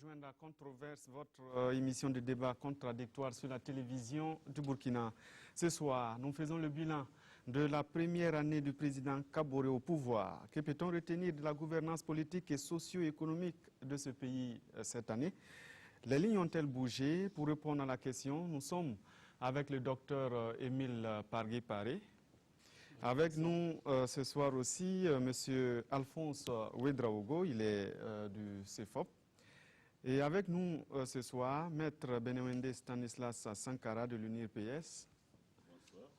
rejoindre à Controverse, votre émission de débat contradictoire sur la télévision du Burkina. Ce soir, nous faisons le bilan de la première année du président Kaboré au pouvoir. Que peut-on retenir de la gouvernance politique et socio-économique de ce pays cette année? Les lignes ont-elles bougé? Pour répondre à la question, nous sommes avec le docteur Émile Pargué-Paré. Avec nous ce soir aussi, M. Alphonse Ouedraogo, il est du CEFOP. Et avec nous ce soir, Maître Benewende Stanislas Sankara de l'UNIRPS. Bonsoir.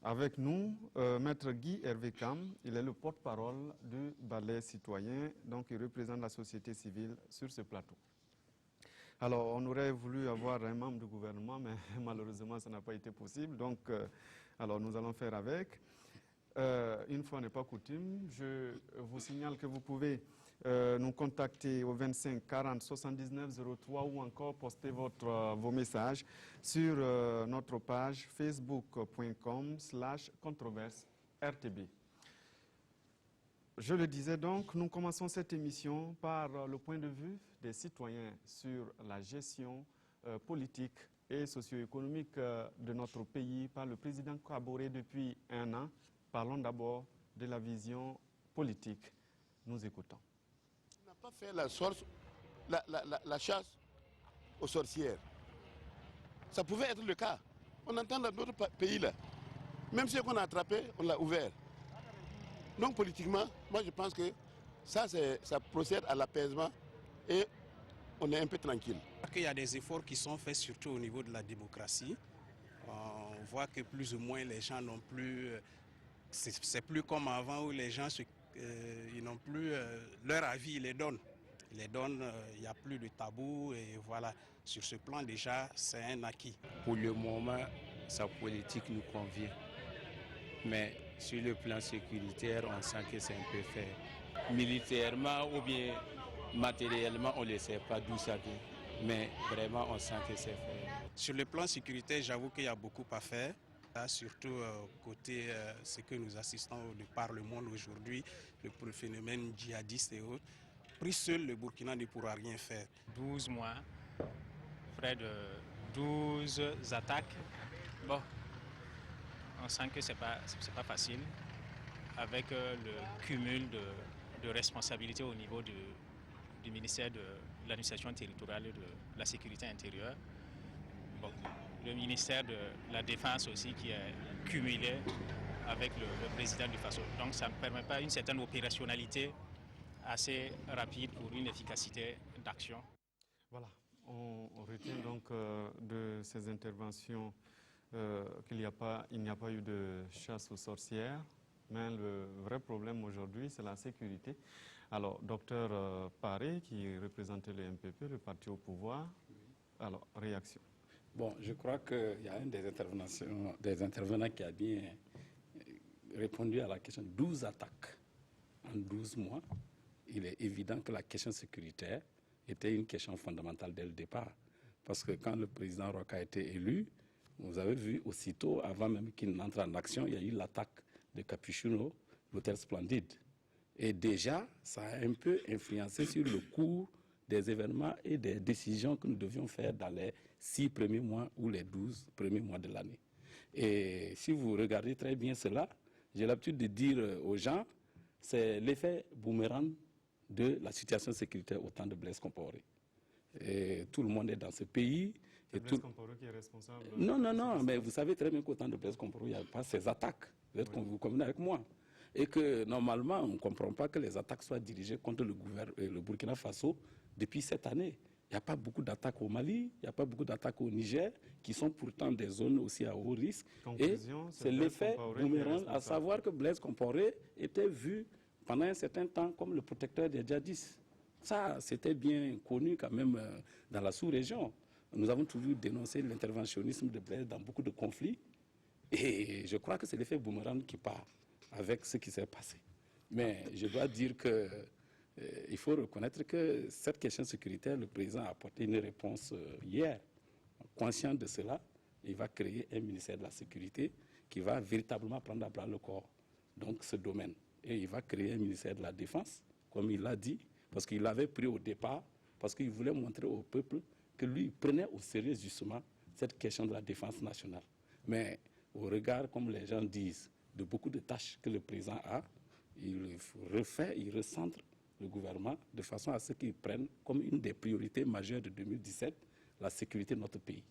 Avec nous, Maître Guy Hervé Kam, il est le porte-parole du Balai citoyen, donc il représente la société civile sur ce plateau. Alors, on aurait voulu avoir un membre du gouvernement, mais malheureusement, ça n'a pas été possible. Donc, alors nous allons faire avec. Une fois n'est pas coutume, je vous signale que vous pouvez nous contacter au 25 40 79 03 ou encore poster vos messages sur notre page facebook.com/controverse-rtb. Je le disais donc, nous commençons cette émission par le point de vue des citoyens sur la gestion politique et socio-économique de notre pays par le président Kaboré depuis un an. Parlons d'abord de la vision politique. Nous écoutons. On n'a pas fait la chasse aux sorcières. Ça pouvait être le cas. On entend dans d'autres pays là. Même ceux qu'on a attrapés, on l'a ouvert. Donc politiquement, moi je pense que ça procède à l'apaisement et on est un peu tranquille. Il y a des efforts qui sont faits surtout au niveau de la démocratie. On voit que plus ou moins les gens n'ont plus... C'est plus comme avant où les gens ils n'ont plus leur avis, ils les donnent. Ils les donnent, il n'y a plus de tabou et voilà. Sur ce plan déjà, c'est un acquis. Pour le moment, sa politique nous convient. Mais sur le plan sécuritaire, on sent que c'est un peu fait. Militairement ou bien matériellement, on ne sait pas d'où ça vient. Mais vraiment, on sent que c'est fait. Sur le plan sécuritaire, j'avoue qu'il y a beaucoup à faire. Surtout côté ce que nous assistons de par le monde aujourd'hui, le phénomène djihadiste et autres. Pris seul, le Burkina ne pourra rien faire. 12 mois, près de 12 attaques. Bon, on sent que c'est pas facile avec le cumul de responsabilités au niveau du ministère de l'administration territoriale et de la sécurité intérieure. Bon, le ministère de la Défense aussi qui est cumulé avec le président du FASO. Donc ça ne permet pas une certaine opérationnalité assez rapide pour une efficacité d'action. Voilà, on retient donc de ces interventions qu'il n'y a pas eu de chasse aux sorcières, mais le vrai problème aujourd'hui c'est la sécurité. Alors, docteur Paré, qui représentait le MPP, le parti au pouvoir, alors réaction. Bon, je crois qu'il y a un des intervenants qui a bien répondu à la question. 12 attaques en 12 mois. Il est évident que la question sécuritaire était une question fondamentale dès le départ. Parce que quand le président Roch a été élu, vous avez vu aussitôt, avant même qu'il n'entre en action, il y a eu l'attaque de Capuchino, l'hôtel Splendide. Et déjà, ça a un peu influencé sur le cours des événements et des décisions que nous devions faire dans les 6 premiers mois ou les 12 premiers mois de l'année. Et si vous regardez très bien cela, j'ai l'habitude de dire aux gens, c'est l'effet boomerang de la situation sécuritaire au temps de Blaise Compaoré. Et tout le monde est dans ce pays. C'est Blaise Compaoré qui est responsable. Non, mais vous savez très bien qu'au temps de Blaise Compaoré, il n'y a pas ces attaques. Vous convenez avec moi. Et que normalement, on ne comprend pas que les attaques soient dirigées contre le Burkina Faso depuis cette année. Il n'y a pas beaucoup d'attaques au Mali, il n'y a pas beaucoup d'attaques au Niger, qui sont pourtant des zones aussi à haut risque. Conclusion, et c'est l'effet boomerang, à savoir que Blaise Compaoré était vu pendant un certain temps comme le protecteur des djihadistes. Ça, c'était bien connu quand même dans la sous-région. Nous avons toujours dénoncé l'interventionnisme de Blaise dans beaucoup de conflits. Et je crois que c'est l'effet boomerang qui part avec ce qui s'est passé. Mais je dois dire qu'il faut reconnaître que cette question sécuritaire, le président a apporté une réponse hier. Conscient de cela, il va créer un ministère de la Sécurité qui va véritablement prendre à bras le corps donc ce domaine. Et il va créer un ministère de la Défense, comme il l'a dit, parce qu'il avait pris au départ parce qu'il voulait montrer au peuple que lui prenait au sérieux justement cette question de la défense nationale. Mais au regard, comme les gens disent, de beaucoup de tâches que le président a, il refait, il recentre le gouvernement de façon à ce qu'il prenne comme une des priorités majeures de 2017 la sécurité de notre pays.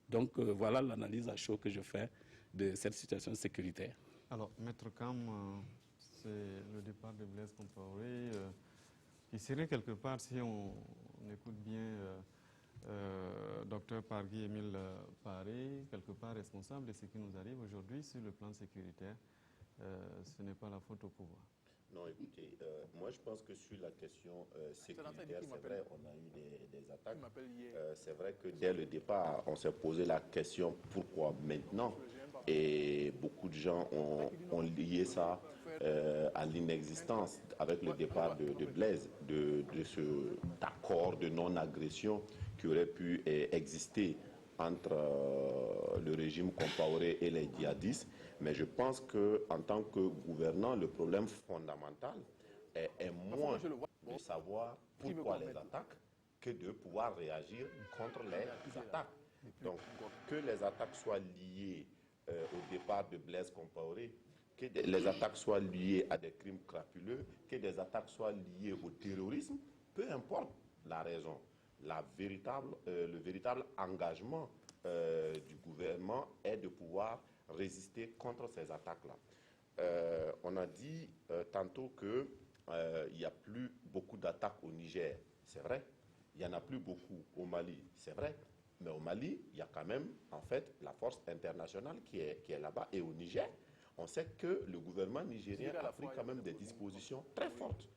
Donc voilà l'analyse à chaud que je fais de cette situation sécuritaire. Alors, Maître Kam, c'est le départ de Blaise Compaoré qui serait quelque part, si on écoute bien Dr Pargui Émile Paré, quelque part responsable de ce qui nous arrive aujourd'hui sur le plan sécuritaire. Ce n'est pas la faute au pouvoir. Non, écoutez, moi je pense que sur la question sécuritaire, c'est vrai, on a eu des attaques. C'est vrai que dès le départ, on s'est posé la question pourquoi maintenant. Et beaucoup de gens ont lié ça à l'inexistence avec le départ de Blaise, de cet accord de non-agression qui aurait pu exister entre le régime Compaoré et les djihadistes. Mais je pense qu'en tant que gouvernant, le problème fondamental est moins de savoir pourquoi les attaques que de pouvoir réagir contre les attaques. Donc, que les attaques soient liées au départ de Blaise Compaoré, que les attaques soient liées à des crimes crapuleux, que des attaques soient liées au terrorisme, peu importe la raison. Le véritable engagement du gouvernement est de pouvoir résister contre ces attaques-là. On a dit tantôt qu'il n'y a plus beaucoup d'attaques au Niger, c'est vrai. Il n'y en a plus beaucoup au Mali, c'est vrai. Mais au Mali, il y a quand même, en fait, la force internationale qui est là-bas. Et au Niger, on sait que le gouvernement nigérien a pris quand même des dispositions très fortes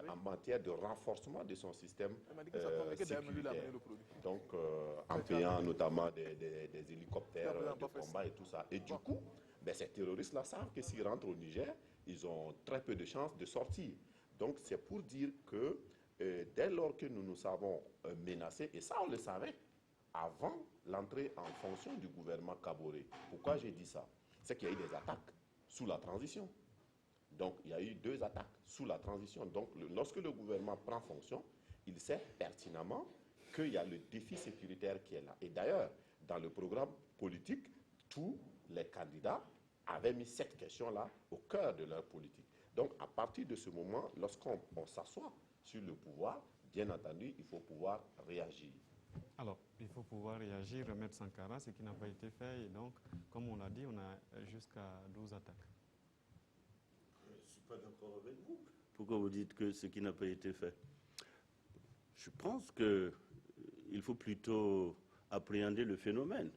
en matière de renforcement de son système sécuritaire. Donc, en payant notamment des hélicoptères de combat et tout ça. Et du coup, ces terroristes-là savent que s'ils rentrent au Niger, ils ont très peu de chances de sortir. Donc, c'est pour dire que dès lors que nous nous savons menacés, et ça on le savait, avant l'entrée en fonction du gouvernement Kaboré. Pourquoi j'ai dit ça? C'est qu'il y a eu des attaques sous la transition. Donc, il y a eu 2 attaques sous la transition. Donc, lorsque le gouvernement prend fonction, il sait pertinemment qu'il y a le défi sécuritaire qui est là. Et d'ailleurs, dans le programme politique, tous les candidats avaient mis cette question-là au cœur de leur politique. Donc, à partir de ce moment, lorsqu'on s'assoit sur le pouvoir, bien entendu, il faut pouvoir réagir. Alors, il faut pouvoir réagir, remettre Sankara, ce qui n'a pas été fait. Et donc, comme on l'a dit, on a jusqu'à 12 attaques. Je ne suis pas d'accord avec vous. Pourquoi vous dites que ce qui n'a pas été fait? Je pense qu'il faut plutôt appréhender le phénomène.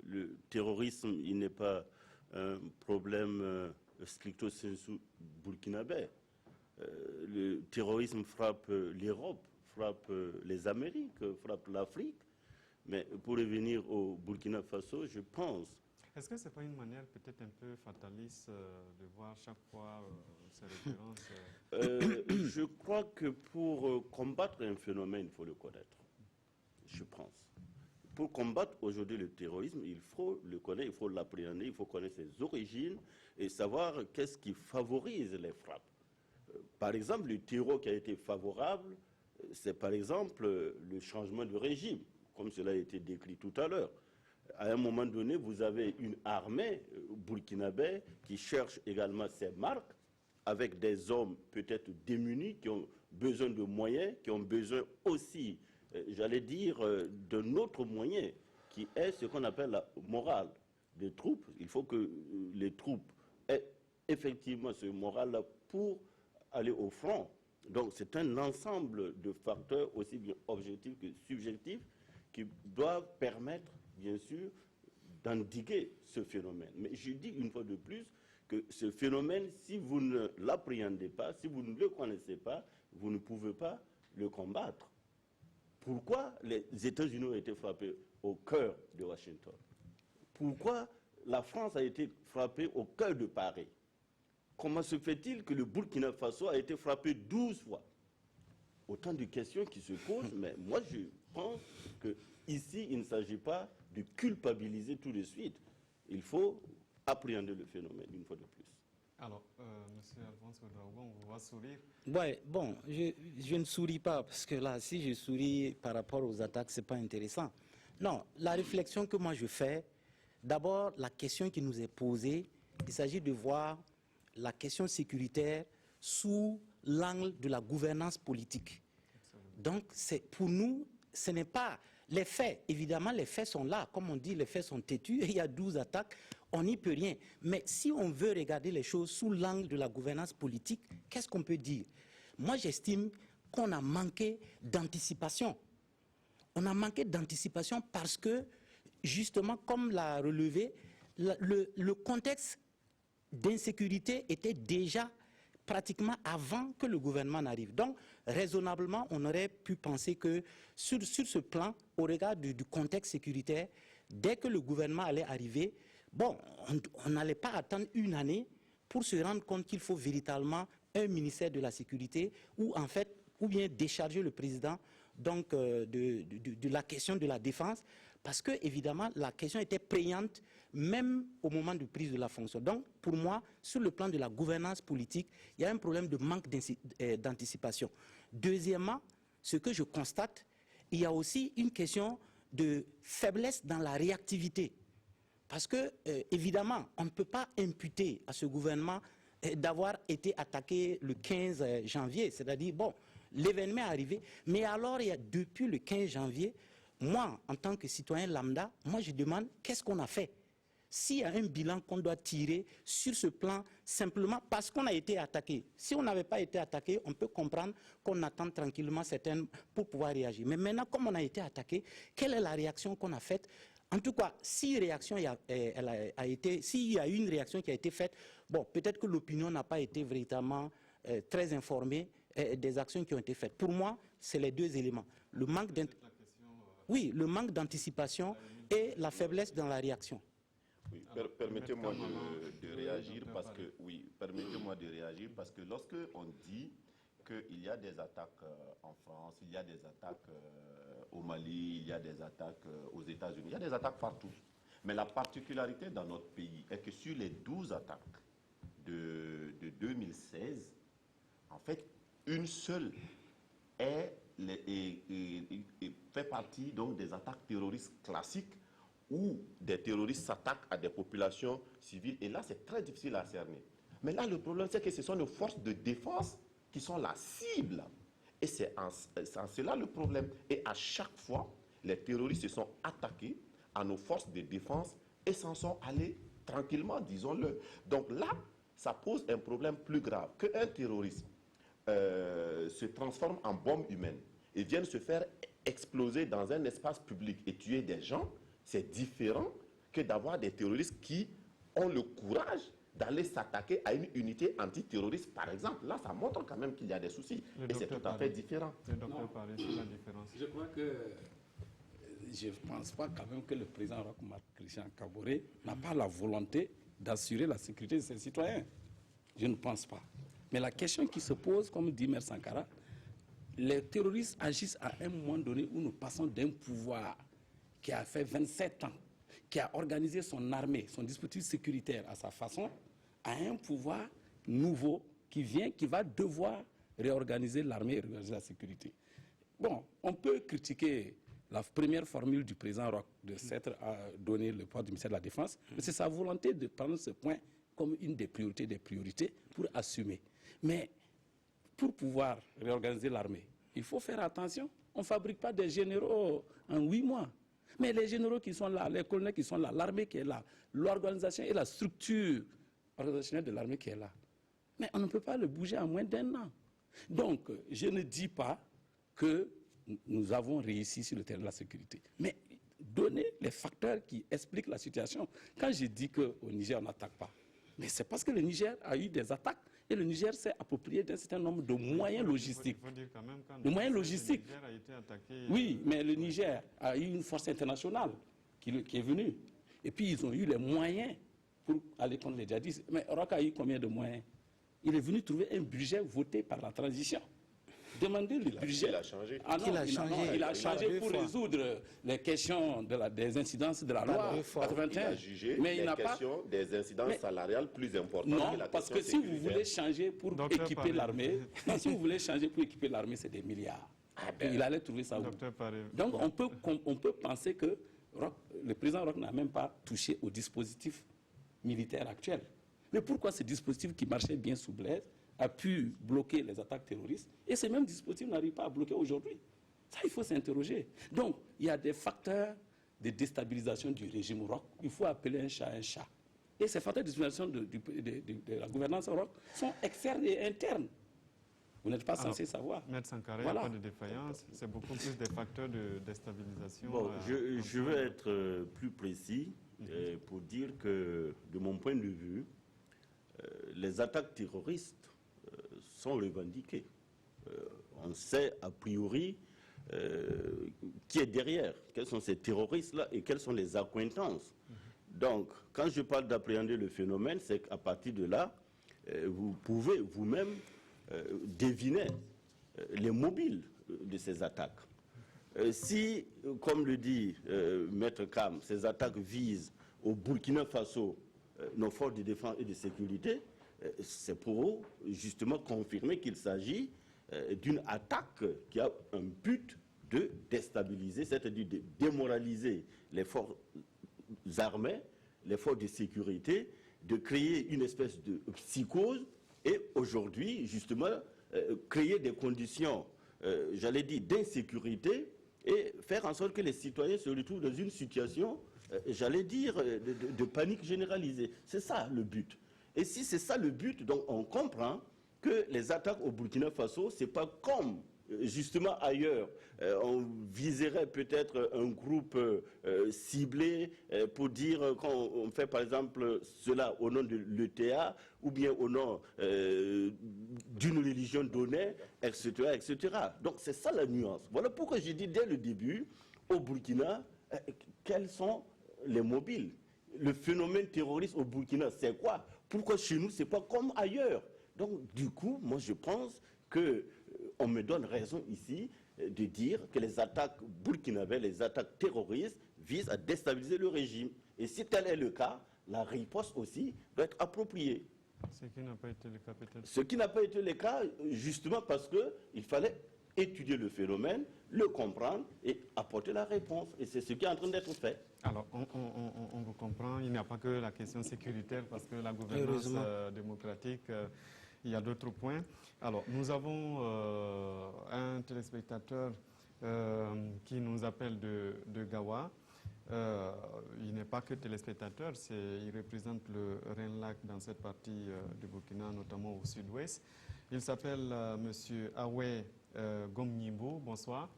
Le terrorisme, il n'est pas un problème stricto sensu burkinabé. Le terrorisme frappe l'Europe, frappe les Amériques, frappe l'Afrique. Mais pour revenir au Burkina Faso, je pense... Est-ce que ce n'est pas une manière peut-être un peu fataliste de voir chaque fois ces références Je crois que pour combattre un phénomène, il faut le connaître. Je pense. Pour combattre aujourd'hui le terrorisme, il faut le connaître, il faut l'appréhender, il faut connaître ses origines et savoir qu'est-ce qui favorise les frappes. Par exemple, le terreau qui a été favorable, c'est par exemple le changement de régime, comme cela a été décrit tout à l'heure. À un moment donné, vous avez une armée burkinabé qui cherche également ses marques, avec des hommes peut-être démunis, qui ont besoin de moyens, qui ont besoin aussi, j'allais dire, d'un autre moyen, qui est ce qu'on appelle la morale des troupes. Il faut que les troupes aient effectivement ce moral-là pour aller au front. Donc c'est un ensemble de facteurs aussi bien objectifs que subjectifs qui doivent permettre, bien sûr, d'endiguer ce phénomène. Mais je dis une fois de plus que ce phénomène, si vous ne l'appréhendez pas, si vous ne le connaissez pas, vous ne pouvez pas le combattre. Pourquoi les États-Unis ont été frappés au cœur de Washington? Pourquoi la France a été frappée au cœur de Paris? Comment se fait-il que le Burkina Faso a été frappé 12 fois? Autant de questions qui se posent, mais moi je pense qu'ici, il ne s'agit pas de culpabiliser tout de suite. Il faut appréhender le phénomène une fois de plus. Alors, M. Monsieur Alphonse Ouedraogo, on va sourire. Ouais, bon, je ne souris pas, parce que là, si je souris par rapport aux attaques, ce n'est pas intéressant. Non, la réflexion que moi je fais, d'abord, la question qui nous est posée, il s'agit de voir la question sécuritaire sous l'angle de la gouvernance politique. Donc, pour nous, ce n'est pas les faits. Évidemment, les faits sont là. Comme on dit, les faits sont têtus. Il y a 12 attaques, on n'y peut rien. Mais si on veut regarder les choses sous l'angle de la gouvernance politique, qu'est-ce qu'on peut dire? Moi, j'estime qu'on a manqué d'anticipation. On a manqué d'anticipation parce que, justement, comme l'a relevé, le contexte d'insécurité était déjà pratiquement avant que le gouvernement n'arrive. Donc, raisonnablement, on aurait pu penser que sur ce plan, au regard du contexte sécuritaire, dès que le gouvernement allait arriver, bon, on n'allait pas attendre une année pour se rendre compte qu'il faut véritablement un ministère de la sécurité ou bien décharger le président donc, de la question de la défense, parce que, évidemment, la question était prégnante même au moment de prise de la fonction. Donc, pour moi, sur le plan de la gouvernance politique, il y a un problème de manque d'anticipation. Deuxièmement, ce que je constate, il y a aussi une question de faiblesse dans la réactivité. Parce que, évidemment, on ne peut pas imputer à ce gouvernement d'avoir été attaqué le 15 janvier. C'est-à-dire, bon, l'événement est arrivé, mais alors, depuis le 15 janvier, moi, en tant que citoyen lambda, moi, je demande qu'est-ce qu'on a fait. S'il y a un bilan qu'on doit tirer sur ce plan, simplement parce qu'on a été attaqué. Si on n'avait pas été attaqué, on peut comprendre qu'on attend tranquillement certaines pour pouvoir réagir. Mais maintenant, comme on a été attaqué, quelle est la réaction qu'on a faite? En tout cas, s'il y a une réaction qui a été faite, bon, peut-être que l'opinion n'a pas été véritablement très informée des actions qui ont été faites. Pour moi, c'est les deux éléments. Le manque d'anticipation et la faiblesse dans la réaction. Oui, permettez-moi de réagir parce que lorsque on dit qu'il y a des attaques en France, il y a des attaques au Mali, il y a des attaques aux États-Unis, il y a des attaques partout. Mais la particularité dans notre pays est que sur les 12 attaques de 2016, en fait, une seule fait partie donc des attaques terroristes classiques où des terroristes s'attaquent à des populations civiles. Et là, c'est très difficile à cerner. Mais là, le problème, c'est que ce sont nos forces de défense qui sont la cible. Et c'est en cela le problème. Et à chaque fois, les terroristes se sont attaqués à nos forces de défense et s'en sont allés tranquillement, disons-le. Donc là, ça pose un problème plus grave. Qu'un terroriste se transforme en bombe humaine et vienne se faire exploser dans un espace public et tuer des gens, c'est différent que d'avoir des terroristes qui ont le courage d'aller s'attaquer à une unité antiterroriste, par exemple. Là, ça montre quand même qu'il y a des soucis. Et c'est tout à fait différent. Le docteur parlait sur la différence. Je crois que je ne pense pas quand même que le président Roch Marc Christian Kaboré n'a pas la volonté d'assurer la sécurité de ses citoyens. Je ne pense pas. Mais la question qui se pose, comme dit Maître Sankara, les terroristes agissent à un moment donné où nous passons d'un pouvoir qui a fait 27 ans, qui a organisé son armée, son dispositif sécuritaire à sa façon, à un pouvoir nouveau qui va devoir réorganiser l'armée et réorganiser la sécurité. Bon, on peut critiquer la première formule du président Roch de s'être donné le poids du ministère de la Défense, mais c'est sa volonté de prendre ce point comme une des priorités pour assumer. Mais pour pouvoir réorganiser l'armée, il faut faire attention. On ne fabrique pas des généraux en 8 mois. Mais les généraux qui sont là, les colonels qui sont là, l'armée qui est là, l'organisation et la structure organisationnelle de l'armée qui est là. Mais on ne peut pas le bouger en moins d'1 an. Donc, je ne dis pas que nous avons réussi sur le terrain de la sécurité. Mais donner les facteurs qui expliquent la situation. Quand je dis qu'au Niger, on n'attaque pas, mais c'est parce que le Niger a eu des attaques et le Niger s'est approprié d'un certain nombre de moyens logistiques. Il faut dire quand même le moyen logistique. Le Niger a été attaqué. Oui, mais le Niger a eu une force internationale qui est venue. Et puis ils ont eu les moyens pour aller contre les djihadistes. Mais Roch a eu combien de moyens? Il est venu trouver un budget voté par la transition. Demandez-lui le budget. Il a changé. Ah non, il a changé pour résoudre les questions des incidences de la loi 81. Il a jugé mais les questions des incidences salariales plus importantes non, que la parce que question si vous voulez changer pour équiper l'armée, si vous voulez changer pour équiper l'armée, c'est des milliards. Il allait trouver ça où? Donc on peut penser que le président Roch n'a même pas touché au dispositif militaire actuel. Mais pourquoi ce dispositif qui marchait bien sous Blaise a pu bloquer les attaques terroristes et ce même dispositif n'arrive pas à bloquer aujourd'hui? Ça, il faut s'interroger. Donc, il y a des facteurs de déstabilisation du régime Roch. Il faut appeler un chat un chat. Et ces facteurs de déstabilisation de la gouvernance Roch sont externes et internes. Vous n'êtes pas censé savoir. Maître Sankaré, il n'y a pas de défaillance. C'est beaucoup plus des facteurs de déstabilisation. Bon, je vais être plus précis pour dire que, de mon point de vue, les attaques terroristes sont revendiquées. On sait a priori qui est derrière, quels sont ces terroristes-là et quelles sont les accointances. Donc, quand je parle d'appréhender le phénomène, c'est qu'à partir de là, vous pouvez vous-même deviner les mobiles de ces attaques. Si, comme le dit Maître Kam, ces attaques visent au Burkina Faso nos forces de défense et de sécurité, c'est pour justement confirmer qu'il s'agit d'une attaque qui a un but de déstabiliser, c'est-à-dire de démoraliser les forces armées, les forces de sécurité, de créer une espèce de psychose et aujourd'hui, justement, créer des conditions, j'allais dire, d'insécurité et faire en sorte que les citoyens se retrouvent dans une situation, j'allais dire, de panique généralisée. C'est ça le but. Et si c'est ça le but, donc on comprend que les attaques au Burkina Faso, ce n'est pas comme justement ailleurs. On viserait peut-être un groupe ciblé pour dire qu'on fait par exemple cela au nom de l'ETA ou bien au nom d'une religion donnée, etc., etc. Donc c'est ça la nuance. Voilà pourquoi j'ai dit dès le début, au Burkina, quels sont les mobiles? Le phénomène terroriste au Burkina, c'est quoi? Pourquoi chez nous, ce n'est pas comme ailleurs? Donc, du coup, moi, je pense qu'on me donne raison ici de dire que les attaques burkinabées, les attaques terroristes, visent à déstabiliser le régime. Et si tel est le cas, la riposte aussi doit être appropriée. Ce qui n'a pas été le cas, peut-être. Ce qui n'a pas été le cas, justement parce qu'il fallait étudier le phénomène, le comprendre et apporter la réponse. Et c'est ce qui est en train d'être fait. Alors, on vous comprend, il n'y a pas que la question sécuritaire, parce que la gouvernance démocratique, il y a d'autres points. Alors, nous avons un téléspectateur qui nous appelle de Gawa. Il n'est pas que téléspectateur, il représente le Renlac dans cette partie du Burkina, notamment au sud-ouest. Il s'appelle M. Awe Gomnimbo. Bonsoir.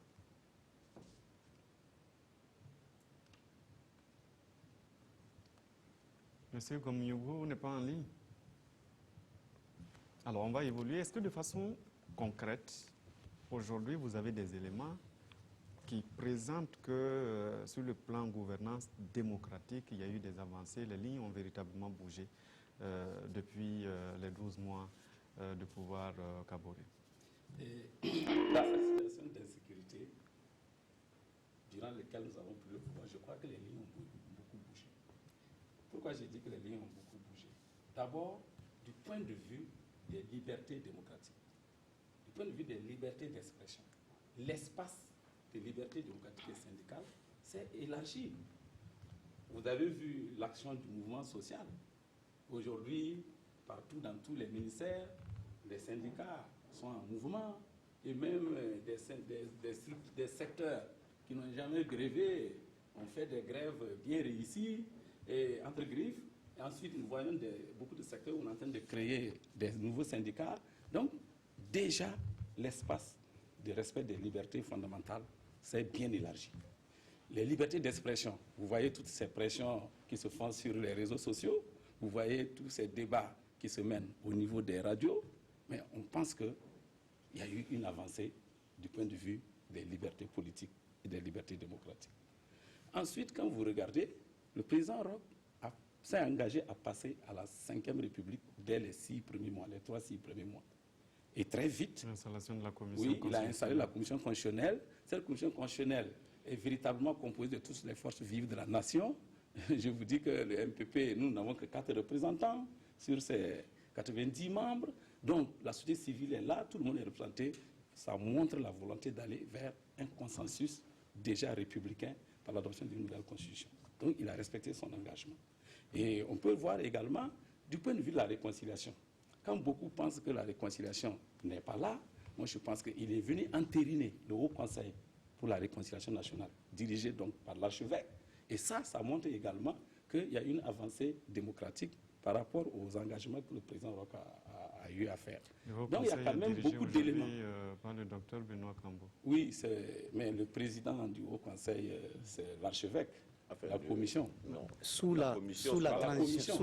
Monsieur Gomnimbo n'est pas en ligne. Alors, on va évoluer. Est-ce que de façon concrète, aujourd'hui, vous avez des éléments qui présentent que sur le plan gouvernance démocratique, il y a eu des avancées, les lignes ont véritablement bougé depuis les 12 mois de pouvoir Kaboré? La situation d'insécurité durant laquelle nous avons pris le pouvoir, je crois que les lignes ont beaucoup bougé. Pourquoi j'ai dit que les lignes ont beaucoup bougé? D'abord, du point de vue des libertés démocratiques, du point de vue des libertés d'expression, l'espace des libertés démocratiques et syndicales s'est élargi. Vous avez vu l'action du mouvement social. Aujourd'hui, partout dans tous les ministères, les syndicats sont en mouvement et même des secteurs qui n'ont jamais grévé ont fait des grèves bien réussies et entre griffes. Et ensuite, nous voyons beaucoup de secteurs où on est en train de créer des nouveaux syndicats. Donc, déjà, l'espace de respect des libertés fondamentales s'est bien élargi. Les libertés d'expression, vous voyez toutes ces pressions qui se font sur les réseaux sociaux, vous voyez tous ces débats qui se mènent au niveau des radios, mais on pense qu'il y a eu une avancée du point de vue des libertés politiques et des libertés démocratiques. Ensuite, quand vous regardez, le président Roch s'est engagé à passer à la 5e République dès les 6 premiers mois, les 3-6 premiers mois. Et très vite, l'installation de la commission oui, il a installé la commission constitutionnelle. Cette commission constitutionnelle est véritablement composée de toutes les forces vives de la nation. Je vous dis que le MPP, nous n'avons que 4 représentants sur ces 90 membres. Donc la société civile est là, tout le monde est représenté. Ça montre la volonté d'aller vers un consensus déjà républicain par l'adoption d'une nouvelle constitution. Donc il a respecté son engagement. Et on peut voir également du point de vue de la réconciliation. Quand beaucoup pensent que la réconciliation n'est pas là, moi je pense qu'il est venu entériner le Haut Conseil pour la réconciliation nationale, dirigé donc par l'archevêque. Et ça montre également qu'il y a une avancée démocratique par rapport aux engagements que le président Roch a eu à faire. Donc il y a quand même beaucoup d'éléments. Par le docteur Benoît Cambo. Oui, mais le président du Haut Conseil, c'est l'archevêque. La commission. Non. Sous la transition.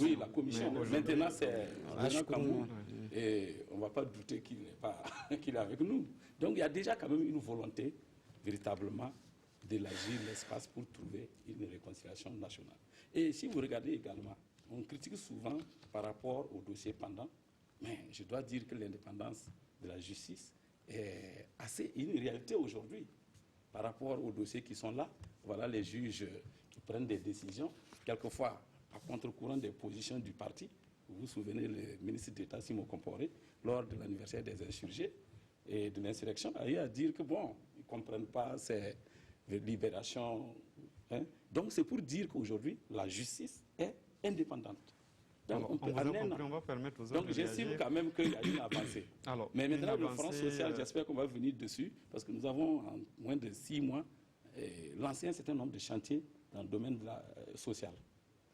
Oui, la commission. Maintenant, c'est Benoît Cambo. Et on ne va pas douter qu'il est avec nous. Donc, il y a déjà quand même une volonté, véritablement, d'élargir l'espace pour trouver une réconciliation nationale. Et si vous regardez également, on critique souvent par rapport au dossier pendant, mais je dois dire que l'indépendance de la justice est assez une réalité aujourd'hui. Par rapport aux dossiers qui sont là, voilà les juges qui prennent des décisions, quelquefois à contre-courant des positions du parti. Vous vous souvenez, le ministre d'État Simon Comporé, lors de l'anniversaire des insurgés et de l'insurrection, a eu à dire que bon, ils ne comprennent pas ces libérations. Hein. Donc c'est pour dire qu'aujourd'hui, la justice est indépendante. Donc, on va permettre aux autres. Donc j'estime quand même qu'il y a une avancée. Alors, mais maintenant, le Front social, j'espère qu'on va venir dessus, parce que nous avons en moins de 6 mois lancé un certain nombre de chantiers dans le domaine de la, social.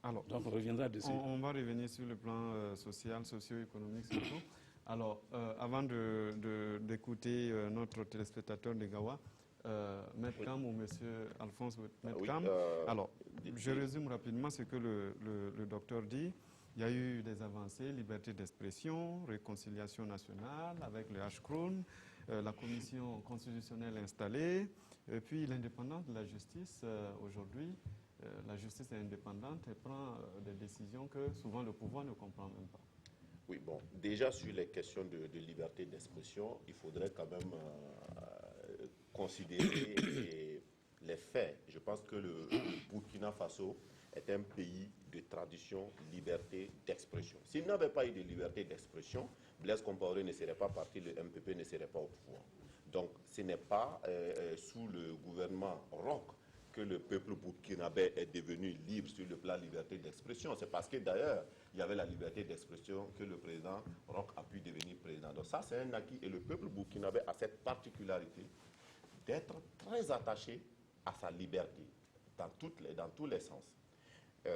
Alors, donc on reviendra dessus. On va revenir sur le plan social, socio-économique surtout. Alors, avant d'écouter notre téléspectateur de Gawa, Maître Cam ou Monsieur Alphonse Maître Cam, alors, je résume rapidement ce que le docteur dit. Il y a eu des avancées, liberté d'expression, réconciliation nationale avec le HCRON, la commission constitutionnelle installée, et puis l'indépendance de la justice. Aujourd'hui, la justice est indépendante et prend des décisions que souvent le pouvoir ne comprend même pas. Oui, bon, déjà sur les questions de liberté d'expression, il faudrait quand même considérer les faits. Je pense que le Burkina Faso est un pays de tradition, liberté d'expression. S'il n'avait pas eu de liberté d'expression, Blaise Compaoré ne serait pas parti, le MPP ne serait pas au pouvoir. Donc ce n'est pas sous le gouvernement Roch que le peuple burkinabé est devenu libre sur le plan liberté d'expression. C'est parce que d'ailleurs, il y avait la liberté d'expression que le président Roch a pu devenir président. Donc ça, c'est un acquis. Et le peuple burkinabé a cette particularité d'être très attaché à sa liberté, dans tous les sens.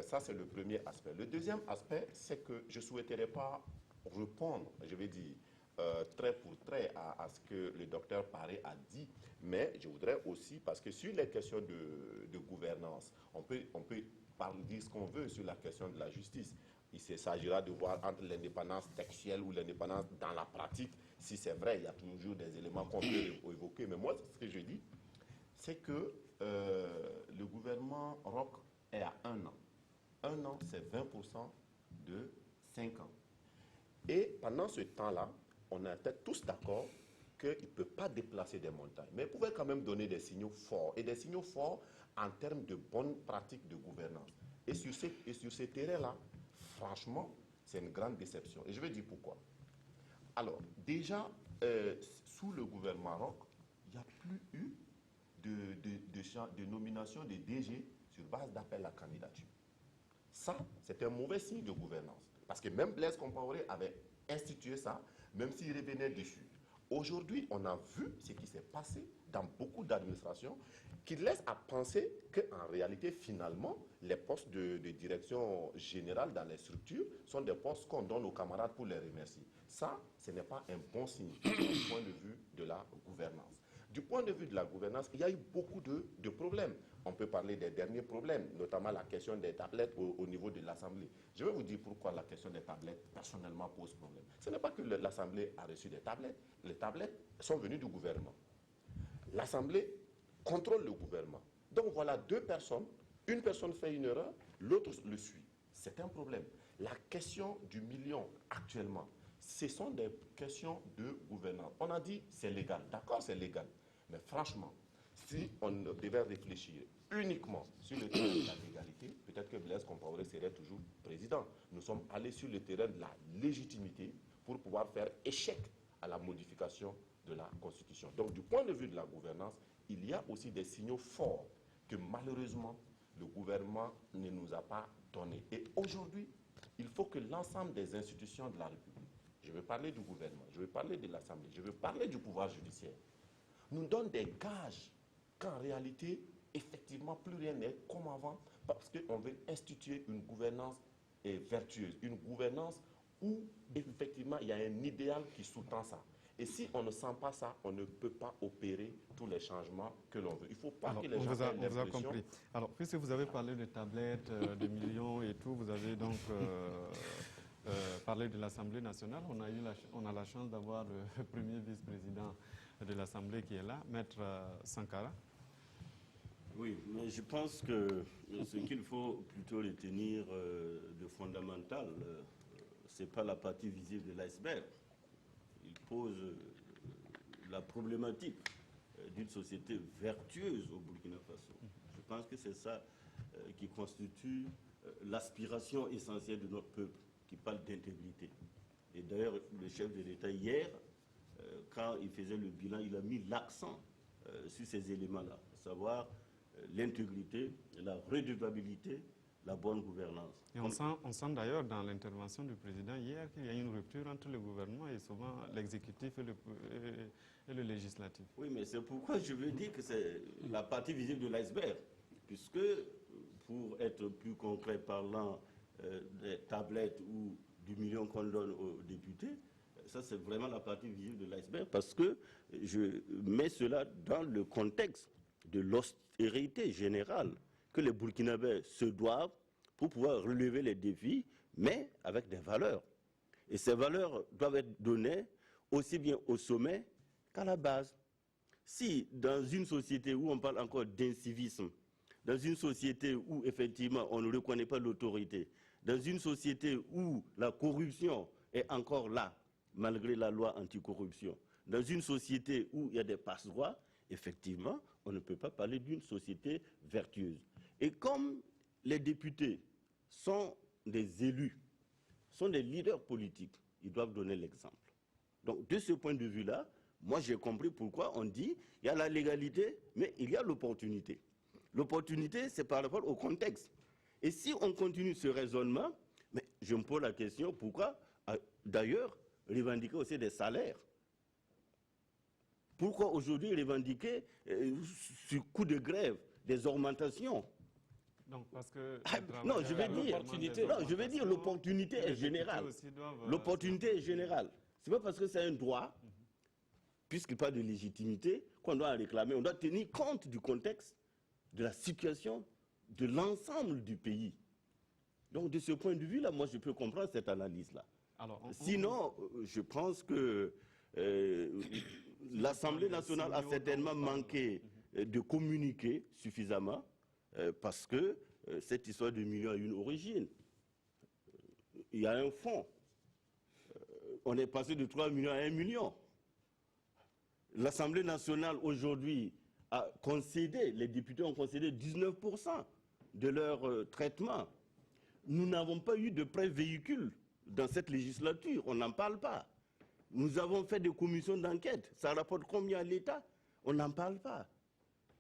Ça, c'est le premier aspect. Le deuxième aspect, c'est que je ne souhaiterais pas répondre, je vais dire, trait pour trait à ce que le docteur Paré a dit, mais je voudrais aussi, parce que sur les questions de gouvernance, on peut dire ce qu'on veut sur la question de la justice. Il s'agira de voir entre l'indépendance textuelle ou l'indépendance dans la pratique, si c'est vrai, il y a toujours des éléments qu'on peut évoquer. Mais moi, ce que je dis, c'est que le gouvernement Roch est à 1 an. 1 an, c'est 20% de 5 ans. Et pendant ce temps-là, on était tous d'accord qu'il ne peut pas déplacer des montagnes. Mais il pouvait quand même donner des signaux forts. Et des signaux forts en termes de bonnes pratiques de gouvernance. Et sur ce terrain-là, franchement, c'est une grande déception. Et je vais dire pourquoi. Alors, déjà, sous le gouvernement Roch, il n'y a plus eu de nomination de DG sur base d'appel à candidature. Ça, c'est un mauvais signe de gouvernance. Parce que même Blaise Compaoré avait institué ça, même s'il revenait dessus. Aujourd'hui, on a vu ce qui s'est passé dans beaucoup d'administrations qui laissent à penser qu'en réalité, finalement, les postes de direction générale dans les structures sont des postes qu'on donne aux camarades pour les remercier. Ça, ce n'est pas un bon signe du point de vue de la gouvernance. Du point de vue de la gouvernance, il y a eu beaucoup de problèmes. On peut parler des derniers problèmes, notamment la question des tablettes au niveau de l'Assemblée. Je vais vous dire pourquoi la question des tablettes, personnellement, pose problème. Ce n'est pas que l'Assemblée a reçu des tablettes. Les tablettes sont venues du gouvernement. L'Assemblée contrôle le gouvernement. Donc voilà 2 personnes. Une personne fait une erreur, l'autre le suit. C'est un problème. La question du million actuellement, ce sont des questions de gouvernance. On a dit c'est légal. D'accord, c'est légal. Mais franchement, si on devait réfléchir uniquement sur le terrain de la légalité, peut-être que Blaise Compaoré serait toujours président. Nous sommes allés sur le terrain de la légitimité pour pouvoir faire échec à la modification de la Constitution. Donc, du point de vue de la gouvernance, il y a aussi des signaux forts que malheureusement, le gouvernement ne nous a pas donnés. Et aujourd'hui, il faut que l'ensemble des institutions de la République, je veux parler du gouvernement, je veux parler de l'Assemblée, je veux parler du pouvoir judiciaire, nous donnent des gages qu'en réalité, effectivement, plus rien n'est comme avant, parce qu'on veut instituer une gouvernance vertueuse, une gouvernance où, effectivement, il y a un idéal qui sous-tend ça. Et si on ne sent pas ça, on ne peut pas opérer tous les changements que l'on veut. Il ne faut pas que les gens aient l'impression... On vous a compris. Alors, puisque vous avez parlé de tablettes, de millions et tout, vous avez donc parlé de l'Assemblée nationale. On a la chance d'avoir le premier vice-président de l'Assemblée qui est là, Maître Sankara. Oui, mais je pense que ce qu'il faut plutôt retenir de fondamental, ce n'est pas la partie visible de l'iceberg. Il pose la problématique d'une société vertueuse au Burkina Faso. Je pense que c'est ça qui constitue l'aspiration essentielle de notre peuple, qui parle d'intégrité. Et d'ailleurs, le chef de l'État, hier, quand il faisait le bilan, il a mis l'accent sur ces éléments-là, à savoir l'intégrité, la redevabilité, la bonne gouvernance. Et on sent d'ailleurs dans l'intervention du président hier qu'il y a une rupture entre le gouvernement et souvent l'exécutif et le législatif. Oui, mais c'est pourquoi je veux dire que c'est la partie visible de l'iceberg, puisque, pour être plus concret parlant des tablettes ou du million qu'on donne aux députés, ça c'est vraiment la partie visible de l'iceberg, parce que je mets cela dans le contexte de l'austérité générale que les Burkinabés se doivent pour pouvoir relever les défis, mais avec des valeurs. Et ces valeurs doivent être données aussi bien au sommet qu'à la base. Si dans une société où on parle encore d'incivisme, dans une société où effectivement on ne reconnaît pas l'autorité, dans une société où la corruption est encore là, malgré la loi anticorruption, dans une société où il y a des passe-droits, effectivement, on ne peut pas parler d'une société vertueuse. Et comme les députés sont des élus, sont des leaders politiques, ils doivent donner l'exemple. Donc, de ce point de vue-là, moi j'ai compris pourquoi on dit il y a la légalité, mais il y a l'opportunité. L'opportunité, c'est par rapport au contexte. Et si on continue ce raisonnement, mais je me pose la question, pourquoi, d'ailleurs, revendiquer aussi des salaires? Pourquoi aujourd'hui revendiquer, sur coup de grève, des augmentations? Donc, parce que non, je vais dire l'opportunité est générale. L'opportunité est générale. Ce n'est pas parce que c'est un droit, puisqu'il parle de légitimité, qu'on doit en réclamer. On doit tenir compte du contexte, de la situation, de l'ensemble du pays. Donc, de ce point de vue-là, moi, je peux comprendre cette analyse-là. Sinon, je pense que l'Assemblée nationale a certainement manqué de communiquer suffisamment, parce que cette histoire de millions a une origine. Il y a un fonds. On est passé de 3 millions à 1 million. L'Assemblée nationale aujourd'hui a concédé, les députés ont concédé 19% de leur traitement. Nous n'avons pas eu de prêt véhicule dans cette législature, on n'en parle pas. Nous avons fait des commissions d'enquête, ça rapporte combien à l'État? On n'en parle pas.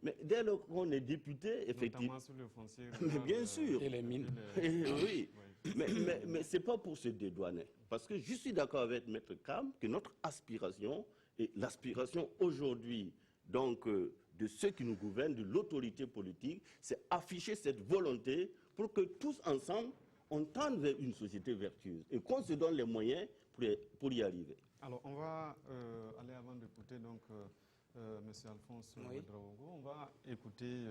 Mais dès lors qu'on est député, effectivement... Notamment sur le foncier. Mais bien sûr. Et les mines. Oui. Mais ce n'est pas pour se dédouaner. Parce que je suis d'accord avec Maître Kam que notre aspiration, et l'aspiration aujourd'hui, donc, de ceux qui nous gouvernent, de l'autorité politique, c'est afficher cette volonté pour que tous ensemble, on tende vers une société vertueuse et qu'on se donne les moyens pour y arriver. Alors, on va aller avant d'écouter donc M. Alphonse Ouedraogo, on va écouter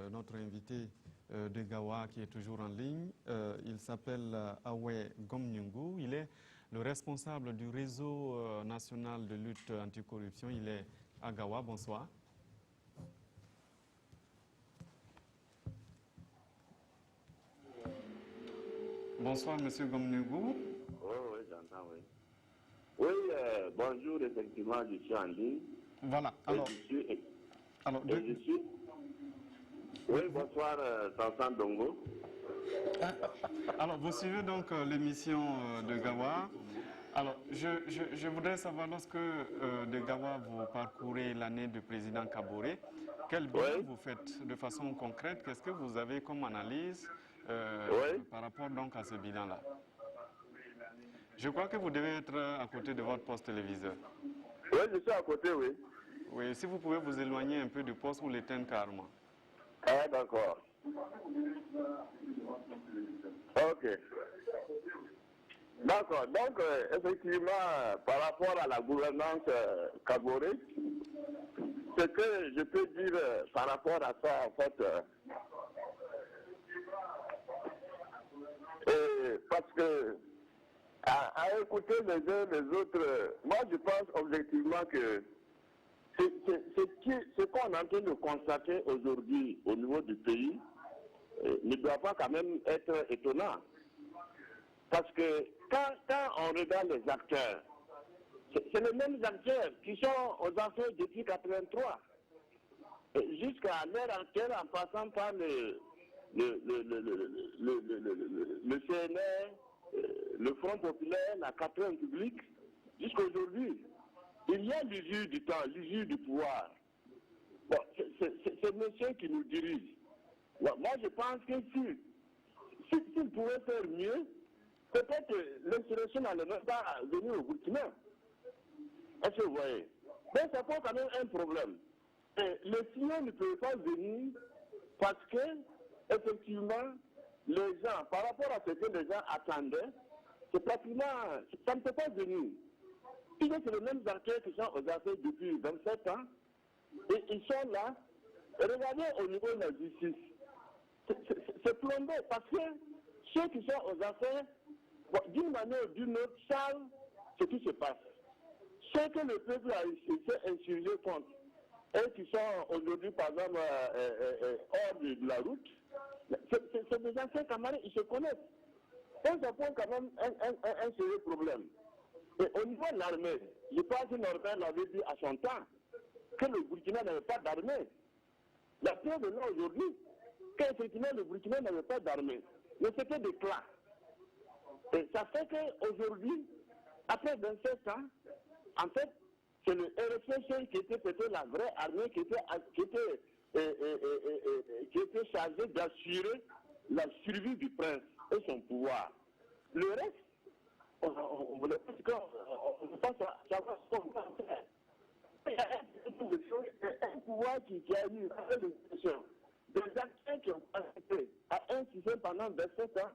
notre invité de Gawa qui est toujours en ligne. Il s'appelle Awe Gomnyungu. Il est le responsable du réseau national de lutte anticorruption. Il est à Gawa. Bonsoir. Bonsoir, M. Gomnyungu. Oui, j'entends, Oui, bonjour, effectivement, je suis en ligne. Voilà, alors... Oui, bonsoir, Tansan Dongo. Alors, vous suivez donc l'émission de Gawa. Alors, je voudrais savoir, lorsque de Gawa vous parcourez l'année du président Kaboré, quel bilan vous faites de façon concrète? Qu'est-ce que vous avez comme analyse par rapport donc à ce bilan-là? Je crois que vous devez être à côté de votre poste téléviseur. Oui, je suis à côté, oui. Oui, si vous pouvez vous éloigner un peu du poste ou l'éteindre carrément. Ah, d'accord. Ok. D'accord. Donc, effectivement, par rapport à la gouvernance Kaboré, ce que je peux dire par rapport à ça, en fait, parce que à écouter les uns les autres, moi je pense objectivement que ce qu'on est en train de constater aujourd'hui au niveau du pays ne doit pas quand même être étonnant. Parce que quand on regarde les acteurs, c'est les mêmes acteurs qui sont aux affaires depuis 1983, jusqu'à l'heure actuelle en passant par le CNR, le Front populaire, la 4e République, jusqu'à aujourd'hui. Il y a l'usure du temps, l'usure du pouvoir. Bon, c'est monsieur qui nous dirige. Bon, moi, je pense que s'il pouvait faire mieux, peut-être que l'insurrection n'allait même pas venir au Burkina. Est-ce que vous voyez? Mais ça pose quand même un problème. Et les signaux ne peuvent pas venir parce que, effectivement, les gens, par rapport à ce que les gens attendaient, c'est pratiquement, ça ne peut pas venir. C'est les mêmes acteurs qui sont aux affaires depuis 27 ans, et ils sont là. Regardez au niveau de la justice, c'est plombé parce que ceux qui sont aux affaires, bon, d'une manière ou d'une autre, savent ce qui se passe. Ceux que le peuple a s'est insurgé contre, et qui sont aujourd'hui, par exemple, hors de la route, c'est des anciens camarades, ils se connaissent. Donc ça pose quand même un sérieux problème. Et au niveau de l'armée, je pense que Norbert l'avait dit à son temps, que le Burkina n'avait pas d'armée. La preuve est là aujourd'hui, qu'effectivement le Burkina n'avait pas d'armée. Mais c'était des clans. Et ça fait qu'aujourd'hui, après 27 ans, en fait, c'est le RFC qui était peut-être la vraie armée qui était chargée d'assurer la survie du prince et son pouvoir. Le reste, on ne veut pas savoir ce qu'on va faire. Il y a un pouvoir qui a eu des acteurs qui ont participé à un système pendant 27 ans.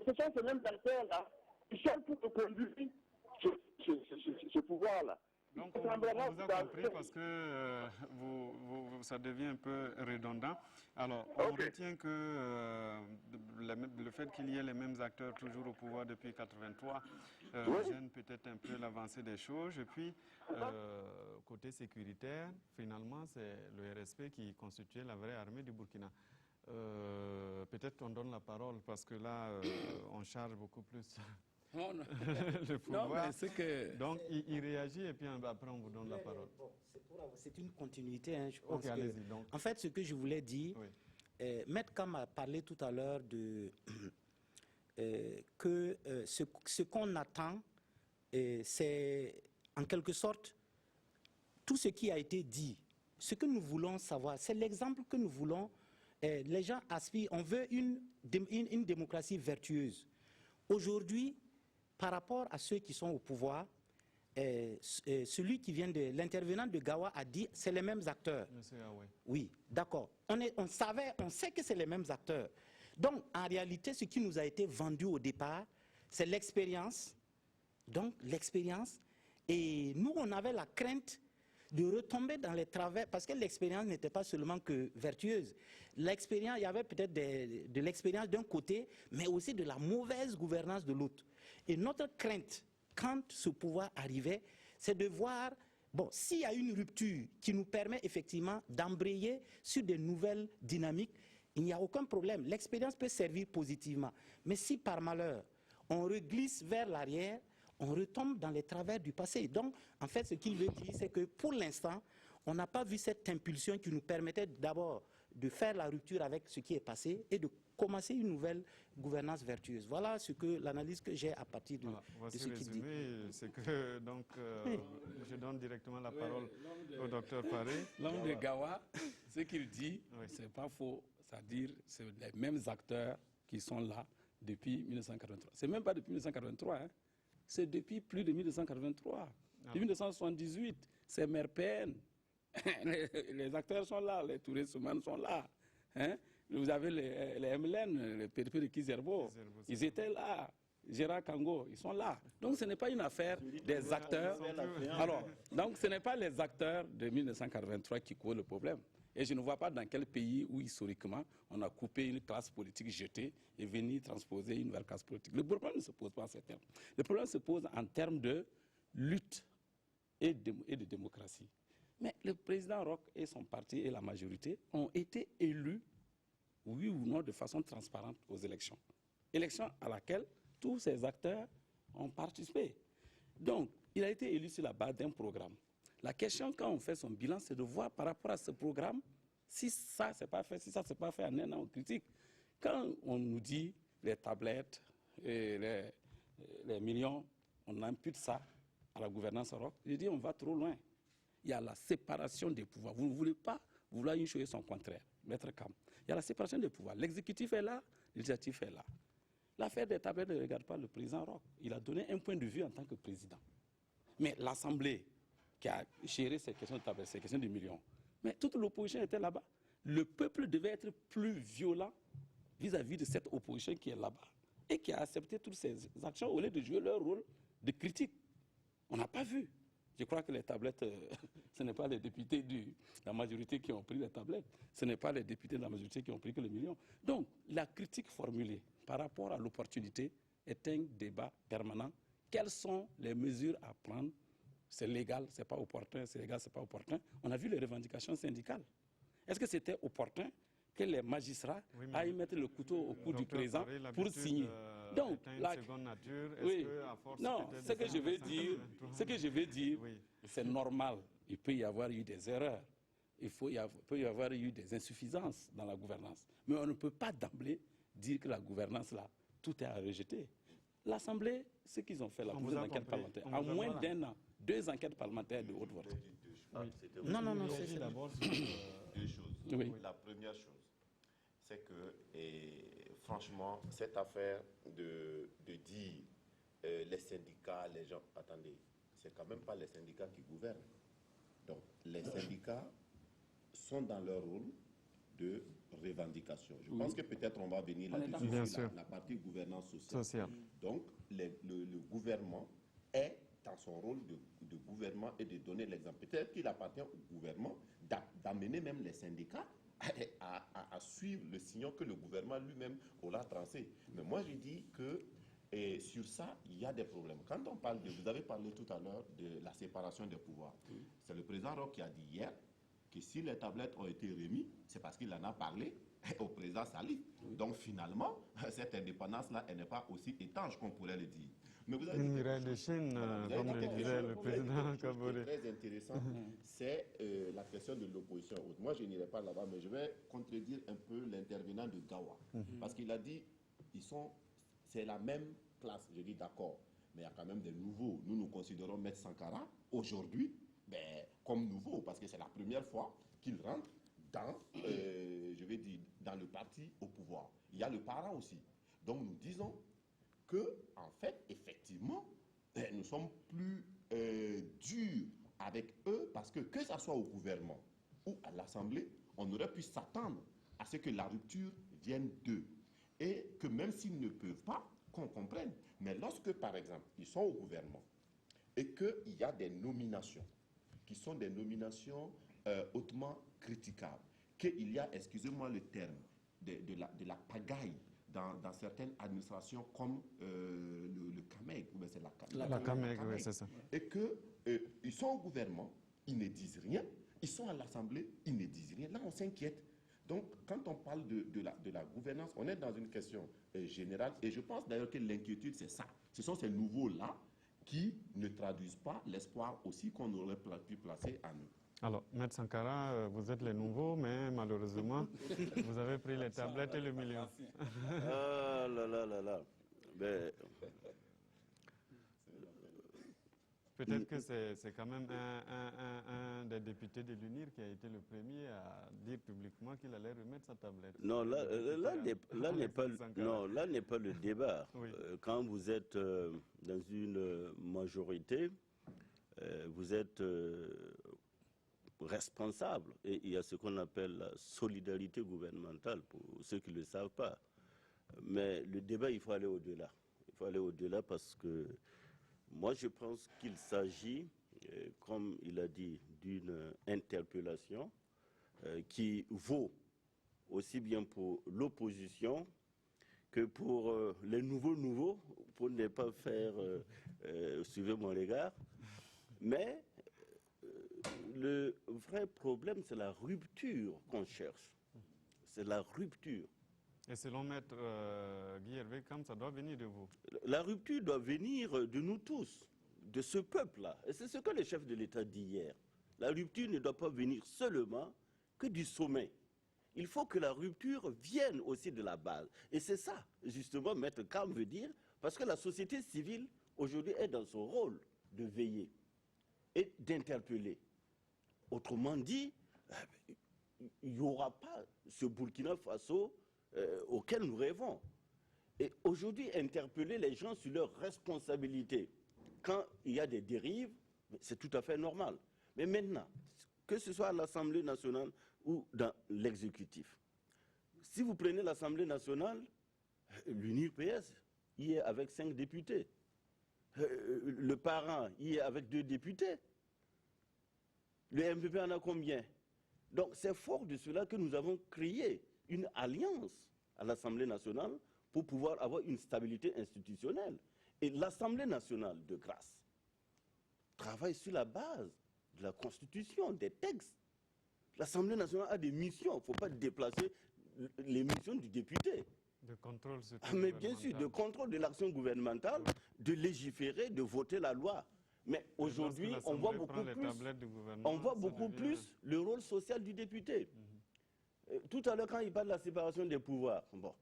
Ce sont ces mêmes acteurs-là qui cherchent pour conduire ce pouvoir-là. Donc on vous a compris parce que ça devient un peu redondant. Alors on retient que le fait qu'il y ait les mêmes acteurs toujours au pouvoir depuis 1983 gêne peut-être un peu l'avancée des choses. Et puis côté sécuritaire, finalement c'est le RSP qui constituait la vraie armée du Burkina. Peut-être qu'on donne la parole parce que là on charge beaucoup plus. Le pouvoir. Non, mais que... Donc, il réagit et puis après, on vous donne la parole. Bon, c'est une continuité, hein, je pense. Okay, en fait, ce que je voulais dire, Maître Kam a parlé tout à l'heure de que ce qu'on attend, c'est en quelque sorte tout ce qui a été dit. Ce que nous voulons savoir, c'est l'exemple que nous voulons. Les gens aspirent, on veut une démocratie vertueuse. Aujourd'hui, par rapport à ceux qui sont au pouvoir, celui qui vient de l'intervenant de Gawa a dit c'est les mêmes acteurs. Oui, d'accord. On sait que c'est les mêmes acteurs. Donc, en réalité, ce qui nous a été vendu au départ, c'est l'expérience. Donc, l'expérience. Et nous, on avait la crainte de retomber dans les travers, parce que l'expérience n'était pas seulement que vertueuse. L'expérience, il y avait peut-être de l'expérience d'un côté, mais aussi de la mauvaise gouvernance de l'autre. Et notre crainte, quand ce pouvoir arrivait, c'est de voir, bon, s'il y a une rupture qui nous permet effectivement d'embrayer sur de nouvelles dynamiques, il n'y a aucun problème. L'expérience peut servir positivement. Mais si par malheur, on reglisse vers l'arrière, on retombe dans les travers du passé. Donc, en fait, ce qu'il veut dire, c'est que pour l'instant, on n'a pas vu cette impulsion qui nous permettait d'abord de faire la rupture avec ce qui est passé et de commencer une nouvelle gouvernance vertueuse. Voilà l'analyse que j'ai à partir de, voici de ce qu'il dit. C'est que, donc, je donne directement la parole au docteur Paré. L'homme de Gawa, ce qu'il dit, c'est pas faux. C'est-à-dire, c'est les mêmes acteurs qui sont là depuis 1983. C'est même pas depuis 1983, hein. C'est depuis plus de 1983. Depuis 1978, c'est MRPN. Les acteurs sont là, les touristes sont là. Hein? Vous avez les MLN, les PDP de Kizerbo, ils étaient là. Gérard Kango, ils sont là. Donc ce n'est pas une affaire des acteurs. Alors, donc ce n'est pas les acteurs de 1983 qui causent le problème. Et je ne vois pas dans quel pays où historiquement on a coupé une classe politique jetée et venu transposer une nouvelle classe politique. Le problème ne se pose pas en ces termes. Le problème se pose en termes de lutte et de démocratie. Mais le président Roch et son parti et la majorité ont été élus, oui ou non, de façon transparente aux élections. Élections à laquelle tous ces acteurs ont participé. Donc, il a été élu sur la base d'un programme. La question, quand on fait son bilan, c'est de voir par rapport à ce programme, si ça, c'est pas fait, si ça, c'est pas fait en un an, on critique. Quand on nous dit les tablettes, et les millions, on impute ça à la gouvernance Roch, je dis on va trop loin. Il y a la séparation des pouvoirs. Vous ne voulez pas vouloir une chose et son contraire, Maître Kam. Il y a la séparation des pouvoirs. L'exécutif est là, législatif est là. L'affaire des tablettes ne regarde pas le président Roch. Il a donné un point de vue en tant que président. Mais l'Assemblée qui a géré ces questions de tablettes, ces questions de millions, mais toute l'opposition était là-bas. Le peuple devait être plus violent vis-à-vis de cette opposition qui est là-bas et qui a accepté toutes ces actions au lieu de jouer leur rôle de critique. On n'a pas vu. Je crois que les tablettes, ce n'est pas les députés de la majorité qui ont pris les tablettes. Ce n'est pas les députés de la majorité qui ont pris que les millions. Donc, la critique formulée par rapport à l'opportunité est un débat permanent. Quelles sont les mesures à prendre? C'est légal, c'est pas opportun, c'est légal, c'est pas opportun. On a vu les revendications syndicales. Est-ce que c'était opportun que les magistrats aillent mettre le couteau au cou du président pour signer? Donc, ce que je veux dire, c'est normal. Il peut y avoir eu des erreurs. Il peut y avoir eu des insuffisances dans la gouvernance. Mais on ne peut pas d'emblée dire que la gouvernance, là, tout est à rejeter. L'Assemblée, ce qu'ils ont fait, la enquête parlementaire, en moins d'un an, 2 enquêtes parlementaires de haute volée. Non, c'est d'abord deux choses. Oui. La première chose, c'est que, franchement, cette affaire de dire les syndicats, les gens, attendez, c'est quand même pas les syndicats qui gouvernent. Donc, les syndicats sont dans leur rôle de revendication. Je pense que peut-être on va venir là-dessus, la partie gouvernance sociale. Donc, le gouvernement est dans son rôle de gouvernement et de donner l'exemple. Peut-être qu'il appartient au gouvernement d'amener même les syndicats à suivre le signal que le gouvernement lui-même aura tracé. Mais moi, je dis que sur ça, il y a des problèmes. Quand on parle vous avez parlé tout à l'heure de la séparation des pouvoirs. C'est le président Roch qui a dit hier que si les tablettes ont été remises, c'est parce qu'il en a parlé au président Salif. Donc finalement, cette indépendance-là, elle n'est pas aussi étanche qu'on pourrait le dire. Mais vous avez dit de Chine, comme le disait le président Kaboré. Très intéressant, c'est la question de l'opposition. Moi, je n'irai pas là-bas, mais je vais contredire un peu l'intervenant de Gawa. Parce qu'il a dit, c'est la même classe. Je dis d'accord, mais il y a quand même des nouveaux. Nous considérons M. Sankara, aujourd'hui, comme nouveau, parce que c'est la première fois qu'il rentre dans, dans le parti au pouvoir. Il y a le parent aussi. Donc nous disons que, en fait, effectivement, nous sommes plus durs avec eux, parce que ça soit au gouvernement ou à l'Assemblée, on aurait pu s'attendre à ce que la rupture vienne d'eux. Et que même s'ils ne peuvent pas, qu'on comprenne. Mais lorsque, par exemple, ils sont au gouvernement et qu'il y a des nominations qui sont des nominations hautement critiquables, qu'il y a, excusez-moi le terme, de la pagaille dans certaines administrations comme le CAMEG, ou bien c'est la CAMEG, oui, c'est ça. Et qu'ils sont au gouvernement, ils ne disent rien, ils sont à l'Assemblée, ils ne disent rien. Là, on s'inquiète. Donc, quand on parle de la gouvernance, on est dans une question générale, et je pense d'ailleurs que l'inquiétude, c'est ça. Ce sont ces nouveaux-là qui ne traduisent pas l'espoir aussi qu'on aurait pu placer en eux. Alors, Maître Sankara, vous êtes les nouveaux, mais malheureusement, vous avez pris les tablettes et le million. Ah là là là là. Ben, peut-être que c'est quand même un des députés de l'UNIR qui a été le premier à dire publiquement qu'il allait remettre sa tablette. Non, là n'est pas le débat. Oui. Quand vous êtes dans une majorité, vous êtes responsable. Et il y a ce qu'on appelle la solidarité gouvernementale, pour ceux qui ne le savent pas. Mais le débat, il faut aller au-delà. Il faut aller au-delà parce que moi, je pense qu'il s'agit, comme il a dit, d'une interpellation qui vaut aussi bien pour l'opposition que pour les nouveaux, pour ne pas faire suivre mon regard. Mais le vrai problème, c'est la rupture qu'on cherche. C'est la rupture. Et selon Maître Guy Hervé Kam, ça doit venir de vous. La rupture doit venir de nous tous, de ce peuple-là. Et c'est ce que le chef de l'État dit hier. La rupture ne doit pas venir seulement que du sommet. Il faut que la rupture vienne aussi de la base. Et c'est ça, justement, Maître Kam veut dire, parce que la société civile, aujourd'hui, est dans son rôle de veiller et d'interpeller. Autrement dit, il n'y aura pas ce Burkina Faso auquel nous rêvons. Et aujourd'hui, interpeller les gens sur leurs responsabilités, quand il y a des dérives, c'est tout à fait normal. Mais maintenant, que ce soit à l'Assemblée nationale ou dans l'exécutif, si vous prenez l'Assemblée nationale, l'UNIR-PS y est avec 5 députés. Le parent y est avec 2 députés. Le MPP en a combien? Donc c'est fort de cela que nous avons créé une alliance à l'Assemblée nationale pour pouvoir avoir une stabilité institutionnelle. Et l'Assemblée nationale, de grâce, travaille sur la base de la Constitution, des textes. L'Assemblée nationale a des missions, il ne faut pas déplacer les missions du député. De contrôle, surtout. Mais bien sûr, de contrôle de l'action gouvernementale, de légiférer, de voter la loi. Mais aujourd'hui, on voit beaucoup plus le rôle social du député. Tout à l'heure, quand il parle de la séparation des pouvoirs, bon,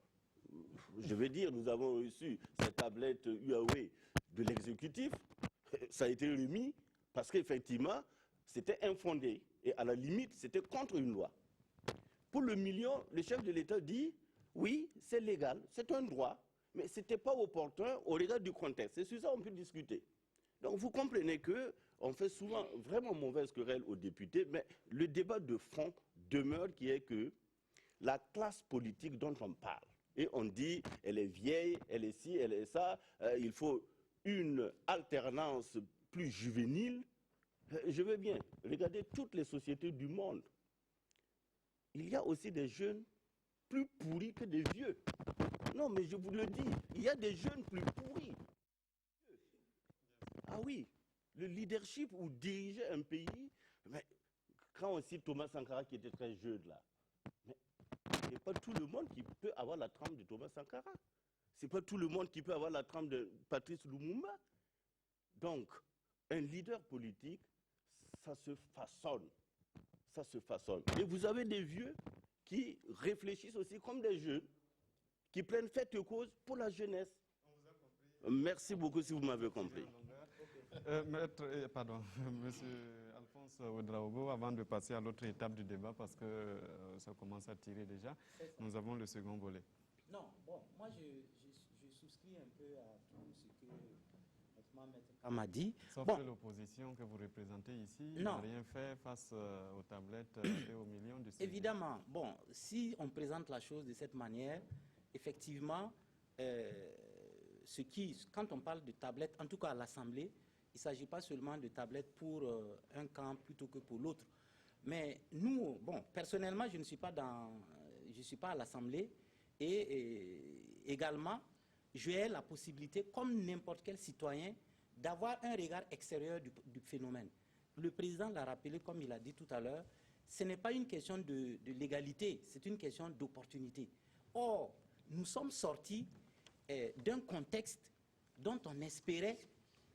je vais dire, nous avons reçu cette tablette Huawei de l'exécutif. Ça a été remis parce qu'effectivement, c'était infondé. Et à la limite, c'était contre une loi. Pour le million, le chef de l'État dit, oui, c'est légal, c'est un droit, mais ce n'était pas opportun au regard du contexte. C'est sur ça qu'on peut discuter. Donc vous comprenez qu'on fait souvent vraiment mauvaise querelle aux députés, mais le débat de fond demeure qui est que la classe politique dont on parle, et on dit elle est vieille, elle est ci, elle est ça, il faut une alternance plus juvénile. Je veux bien, regardez toutes les sociétés du monde. Il y a aussi des jeunes plus pourris que des vieux. Non, mais je vous le dis, il y a des jeunes plus pourris. Ah oui, le leadership ou diriger un pays, mais quand on cite Thomas Sankara qui était très jeune là, mais ce n'est pas tout le monde qui peut avoir la trempe de Thomas Sankara. Ce n'est pas tout le monde qui peut avoir la trempe de Patrice Lumumba. Donc, un leader politique, ça se façonne. Ça se façonne. Et vous avez des vieux qui réfléchissent aussi comme des jeunes, qui prennent fait et cause pour la jeunesse. Merci beaucoup si vous m'avez compris. Monsieur Alphonse Ouedraogo, avant de passer à l'autre étape du débat, parce que ça commence à tirer déjà, nous avons le second volet. Non, bon, moi je souscris un peu à tout ce que Maître m'a dit. Sauf que l'opposition que vous représentez ici n'a rien fait face aux tablettes et aux millions de citoyens. Évidemment, bon, si on présente la chose de cette manière, effectivement, quand on parle de tablettes, en tout cas à l'Assemblée, il ne s'agit pas seulement de tablettes pour un camp plutôt que pour l'autre. Mais nous, bon, personnellement, je ne suis pas à l'Assemblée et également, j'ai la possibilité, comme n'importe quel citoyen, d'avoir un regard extérieur du phénomène. Le président l'a rappelé, comme il a dit tout à l'heure, ce n'est pas une question de légalité, c'est une question d'opportunité. Or, nous sommes sortis d'un contexte dont on espérait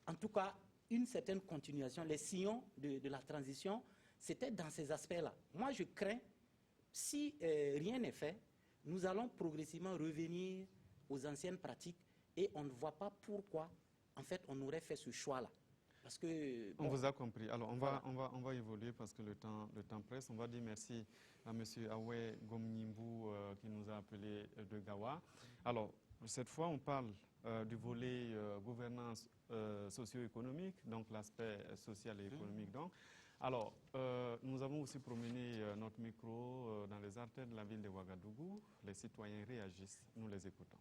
en tout cas, une certaine continuation. Les sillons de la transition, c'était dans ces aspects-là. Moi, je crains, si rien n'est fait, nous allons progressivement revenir aux anciennes pratiques et on ne voit pas pourquoi, en fait, on aurait fait ce choix-là. Parce que, bon, on vous a compris. Alors, on va évoluer parce que le temps presse. On va dire merci à M. Awe Gomnimbu qui nous a appelé de Gawa. Alors, cette fois, on parle du volet gouvernance socio-économique, donc l'aspect social et économique. Donc. Alors, nous avons aussi promené notre micro dans les artères de la ville de Ouagadougou. Les citoyens réagissent. Nous les écoutons.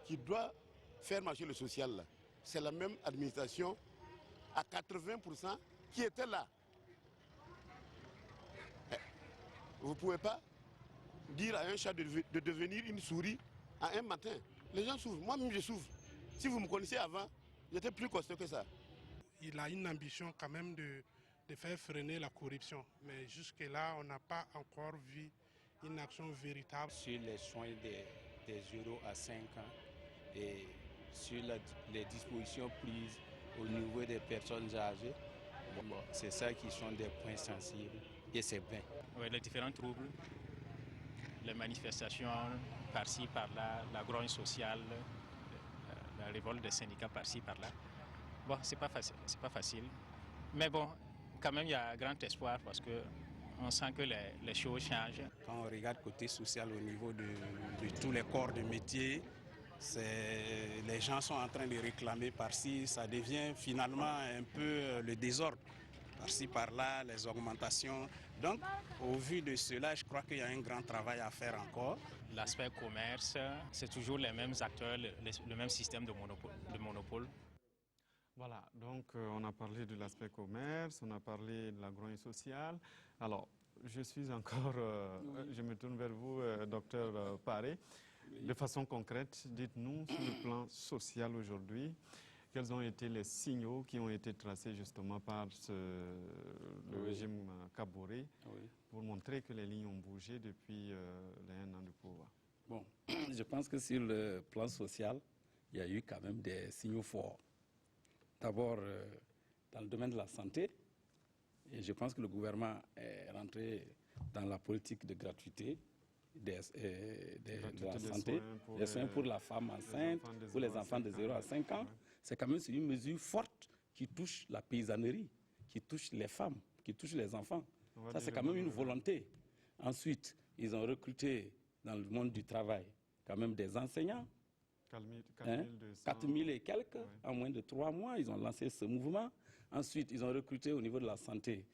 Qui doit faire marcher le social, c'est la même administration à 80% qui était là. Vous ne pouvez pas dire à un chat de devenir une souris à un matin. Les gens souffrent, moi-même je souffre. Si vous me connaissez avant, j'étais plus costaud que ça. Il a une ambition quand même de faire freiner la corruption. Mais jusque-là, on n'a pas encore vu une action véritable. Sur les soins des 0 à 5 ans et sur les dispositions prises au niveau des personnes âgées, bon, c'est ça qui sont des points sensibles et c'est bien. Oui, les différents troubles, les manifestations par-ci, par-là, la grogne sociale, la révolte des syndicats par-ci, par-là. Bon, c'est pas facile. Mais bon, quand même, il y a grand espoir parce qu'on sent que les choses changent. Quand on regarde côté social au niveau de tous les corps de métier, les gens sont en train de réclamer par-ci, ça devient finalement un peu le désordre. Par-ci, par-là, les augmentations. Donc, au vu de cela, je crois qu'il y a un grand travail à faire encore. L'aspect commerce, c'est toujours les mêmes acteurs, le même système de monopole. Voilà, donc on a parlé de l'aspect commerce, on a parlé de la grogne sociale. Alors, je suis encore, je me tourne vers vous, docteur Paré. De façon concrète, dites-nous sur le plan social aujourd'hui, quels ont été les signaux qui ont été tracés justement par le régime Kaboré pour montrer que les lignes ont bougé depuis les 1 an de pouvoir? Bon, je pense que sur le plan social, il y a eu quand même des signaux forts. D'abord, dans le domaine de la santé, et je pense que le gouvernement est rentré dans la politique de gratuité de la santé, des soins pour la femme enceinte, pour les enfants de 0 à 5 ans. C'est quand même une mesure forte qui touche la paysannerie, qui touche les femmes, qui touche les enfants. Ça, c'est quand même une volonté. Ensuite, ils ont recruté dans le monde du travail quand même des enseignants. 4 000 et quelques, en moins de 3 mois, ils ont lancé ce mouvement. Ensuite, ils ont recruté au niveau de la santé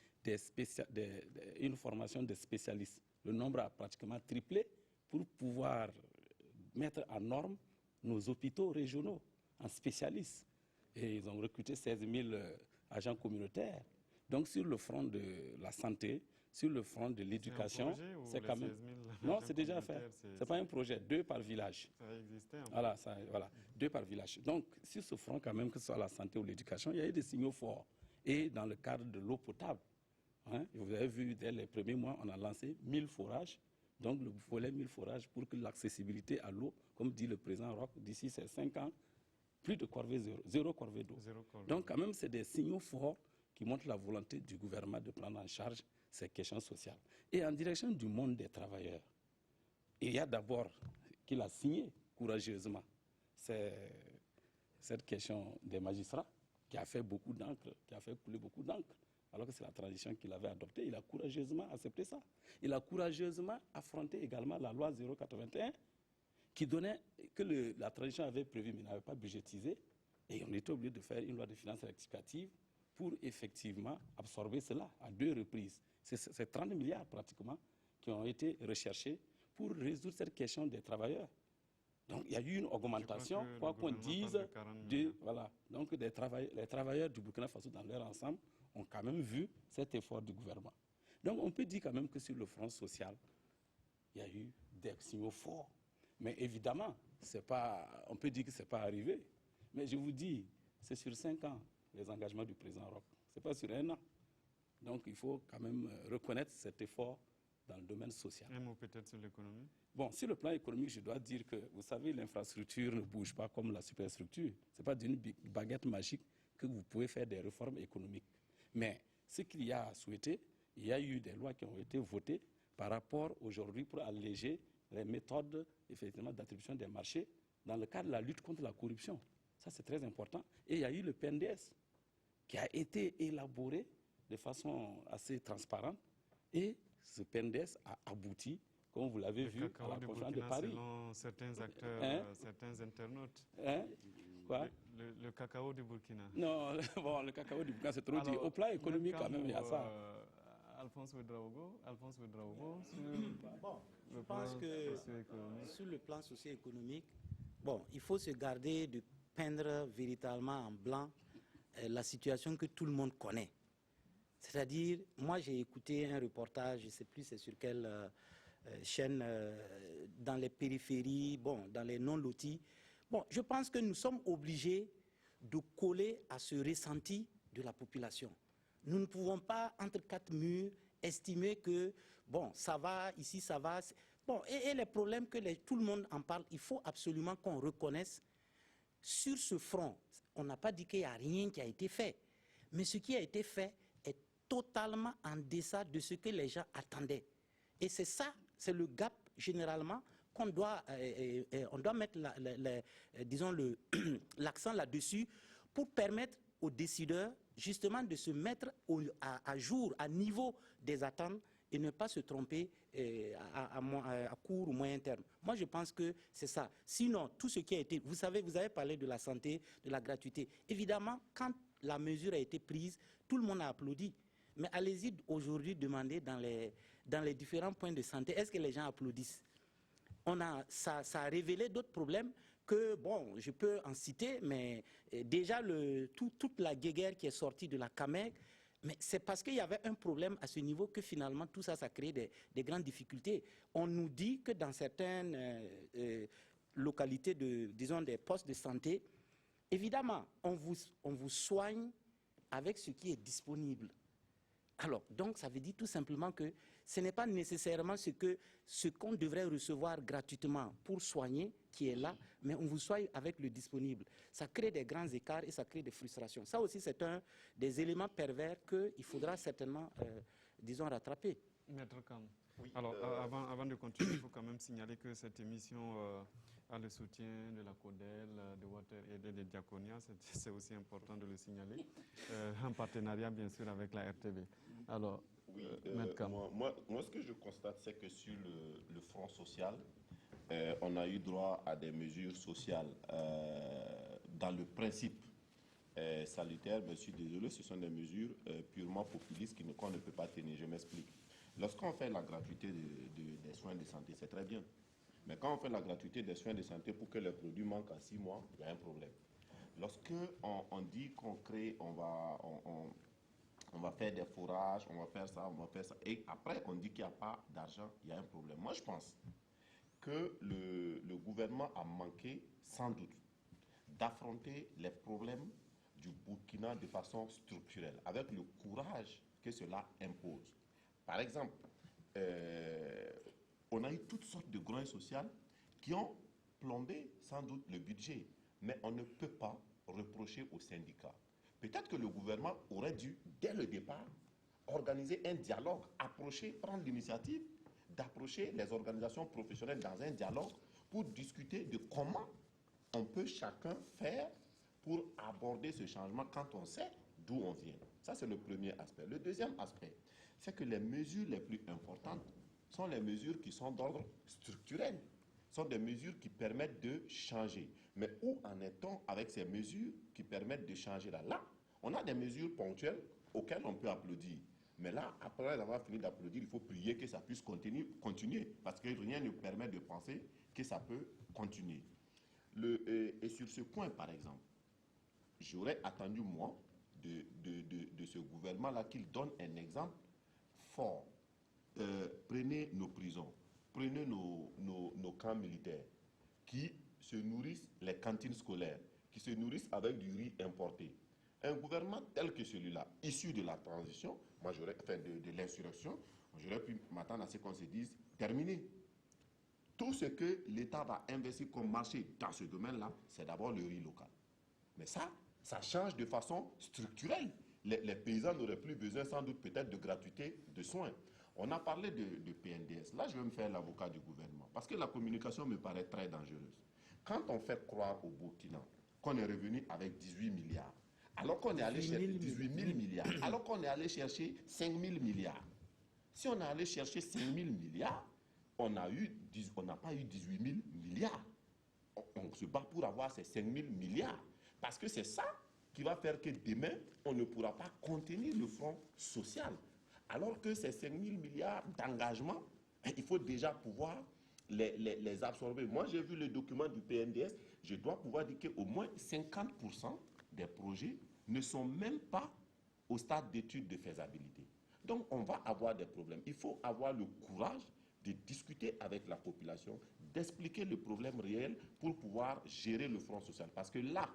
une formation de spécialistes. Le nombre a pratiquement triplé pour pouvoir mettre en norme nos hôpitaux régionaux en spécialistes. Et ils ont recruté 16 000 agents communautaires. Donc, sur le front de la santé, sur le front de l'éducation, c'est quand même... Non, c'est déjà fait. Ce n'est pas un projet, 2 par village. Ça existait. Voilà, voilà, 2 par village. Donc, sur ce front, quand même, que ce soit la santé ou l'éducation, il y a eu des signaux forts. Et dans le cadre de l'eau potable, vous avez vu, dès les premiers mois, on a lancé 1000 forages. Donc, le volet 1000 forages pour que l'accessibilité à l'eau, comme dit le président Roch, d'ici ces 5 ans, plus de corvée zéro corvée d'eau. Donc, quand même, c'est des signaux forts qui montrent la volonté du gouvernement de prendre en charge ces questions sociales. Et en direction du monde des travailleurs, il y a d'abord qu'il a signé courageusement cette question des magistrats qui a fait beaucoup d'encre, qui a fait couler beaucoup d'encre, alors que c'est la transition qu'il avait adoptée. Il a courageusement accepté ça. Il a courageusement affronté également la loi 081 qui donnait, que la transition avait prévu mais n'avait pas budgétisé. Et on était obligé de faire une loi de finances rectificative pour effectivement absorber cela à 2 reprises. C'est 30 milliards pratiquement qui ont été recherchés pour résoudre cette question des travailleurs. Donc il y a eu une augmentation, quoi qu'on dise, voilà. Donc les travailleurs du Burkina Faso dans leur ensemble ont quand même vu cet effort du gouvernement. Donc on peut dire quand même que sur le front social, il y a eu des signaux forts. Mais évidemment, on peut dire que ce n'est pas arrivé. Mais je vous dis, c'est sur 5 ans, les engagements du président Roch. Ce n'est pas sur 1 an. Donc il faut quand même reconnaître cet effort dans le domaine social. Un mot peut-être sur l'économie. Bon, sur le plan économique, je dois dire que, vous savez, l'infrastructure ne bouge pas comme la superstructure. Ce n'est pas d'une baguette magique que vous pouvez faire des réformes économiques. Mais ce qu'il y a à souhaiter, il y a eu des lois qui ont été votées par rapport aujourd'hui pour alléger les méthodes effectivement d'attribution des marchés dans le cadre de la lutte contre la corruption. Ça, c'est très important. Et il y a eu le PNDS qui a été élaboré de façon assez transparente. Et ce PNDS a abouti, comme vous l'avez vu, à la conférence de Paris. Selon certains acteurs, certains internautes. Quoi? Le cacao du Burkina. Non, bon, le cacao du Burkina, c'est trop dit. Au plan économique, quand même, il y a ça. Alphonse Ouedraogo, je pense que sur le plan socio-économique, bon, il faut se garder de peindre véritablement en blanc la situation que tout le monde connaît. C'est-à-dire, moi j'ai écouté un reportage, je ne sais plus c'est sur quelle chaîne, dans les périphéries, bon, dans les non-lotis. Bon, je pense que nous sommes obligés de coller à ce ressenti de la population. Nous ne pouvons pas, entre quatre murs, estimer que, bon, ça va, ici, ça va. Bon, et les problèmes que tout le monde en parle, il faut absolument qu'on reconnaisse sur ce front. On n'a pas dit qu'il n'y a rien qui a été fait. Mais ce qui a été fait est totalement en deçà de ce que les gens attendaient. Et c'est ça, c'est le gap, généralement, qu'on doit, on doit mettre, disons, l'accent là-dessus pour permettre aux décideurs justement de se mettre à jour, à niveau des attentes et ne pas se tromper à court ou moyen terme. Moi, je pense que c'est ça. Sinon, tout ce qui a été... Vous savez, vous avez parlé de la santé, de la gratuité. Évidemment, quand la mesure a été prise, tout le monde a applaudi. Mais allez-y aujourd'hui demander dans les différents points de santé, est-ce que les gens applaudissent? Ça a révélé d'autres problèmes que, bon, je peux en citer, mais déjà toute la guéguerre qui est sortie de la CAMEC, mais c'est parce qu'il y avait un problème à ce niveau que finalement tout ça, ça crée des grandes difficultés. On nous dit que dans certaines localités, disons des postes de santé, évidemment, on vous soigne avec ce qui est disponible. Alors, donc, ça veut dire tout simplement que ce n'est pas nécessairement ce qu'on devrait recevoir gratuitement pour soigner qui est là, mais on vous soigne avec le disponible. Ça crée des grands écarts et ça crée des frustrations. Ça aussi, c'est un des éléments pervers qu'il faudra certainement, disons, rattraper. Maître Kam. Oui, alors, avant de continuer, il faut quand même signaler que cette émission a le soutien de la CODEL, de Water et de Diaconia. C'est aussi important de le signaler, en partenariat, bien sûr, avec la RTV. Alors, oui, moi, ce que je constate, c'est que sur le front social, on a eu droit à des mesures sociales dans le principe salutaire. Mais je suis désolé, ce sont des mesures purement populistes qu'on ne peut pas tenir. Je m'explique. Lorsqu'on fait la gratuité des soins de santé, c'est très bien. Mais quand on fait la gratuité des soins de santé pour que les produits manquent à 6 mois, il y a un problème. Lorsqu'on dit qu'on crée, on va faire des forages, on va faire ça, et après on dit qu'il n'y a pas d'argent, il y a un problème. Moi, je pense que le gouvernement a manqué, sans doute, d'affronter les problèmes du Burkina de façon structurelle, avec le courage que cela impose. Par exemple, on a eu toutes sortes de groins sociaux qui ont plombé sans doute le budget. Mais on ne peut pas reprocher aux syndicats. Peut-être que le gouvernement aurait dû, dès le départ, organiser un dialogue, prendre l'initiative d'approcher les organisations professionnelles dans un dialogue pour discuter de comment on peut chacun faire pour aborder ce changement quand on sait d'où on vient. Ça, c'est le premier aspect. Le deuxième aspect, c'est que les mesures les plus importantes sont les mesures qui sont d'ordre structurel, sont des mesures qui permettent de changer. Mais où en est-on avec ces mesures qui permettent de changer là? Là, on a des mesures ponctuelles auxquelles on peut applaudir. Mais là, après avoir fini d'applaudir, il faut prier que ça puisse continuer, parce que rien ne permet de penser que ça peut continuer. Et sur ce point, par exemple, j'aurais attendu, moi, de ce gouvernement-là qu'il donne un exemple fort. Prenez nos prisons, prenez nos camps militaires qui se nourrissent, les cantines scolaires, qui se nourrissent avec du riz importé. Un gouvernement tel que celui-là, issu de la transition, moi j'aurais fait de l'insurrection, J'aurais pu m'attendre à ce qu'on se dise, terminé. Tout ce que l'État va investir comme marché dans ce domaine-là, c'est d'abord le riz local. Mais ça change de façon structurelle. Les paysans n'auraient plus besoin sans doute peut-être de gratuité de soins. On a parlé de PNDS. Là, je vais me faire l'avocat du gouvernement parce que la communication me paraît très dangereuse. Quand on fait croire au Burkina qu'on est revenu avec 18 milliards, alors qu'on est allé chercher 18 000 milliards, alors qu'on est allé chercher 5 000 milliards. Si on est allé chercher 5 000 milliards, on n'a pas eu 18 000 milliards. On se bat pour avoir ces 5 000 milliards. Parce que c'est ça qui va faire que demain, on ne pourra pas contenir le front social. Alors que ces 5 000 milliards d'engagement, il faut déjà pouvoir les absorber. Moi, j'ai vu le document du PNDS, je dois pouvoir dire qu'au moins 50% des projets ne sont même pas au stade d'étude de faisabilité. Donc, on va avoir des problèmes. Il faut avoir le courage de discuter avec la population, d'expliquer le problème réel pour pouvoir gérer le front social. Parce que là,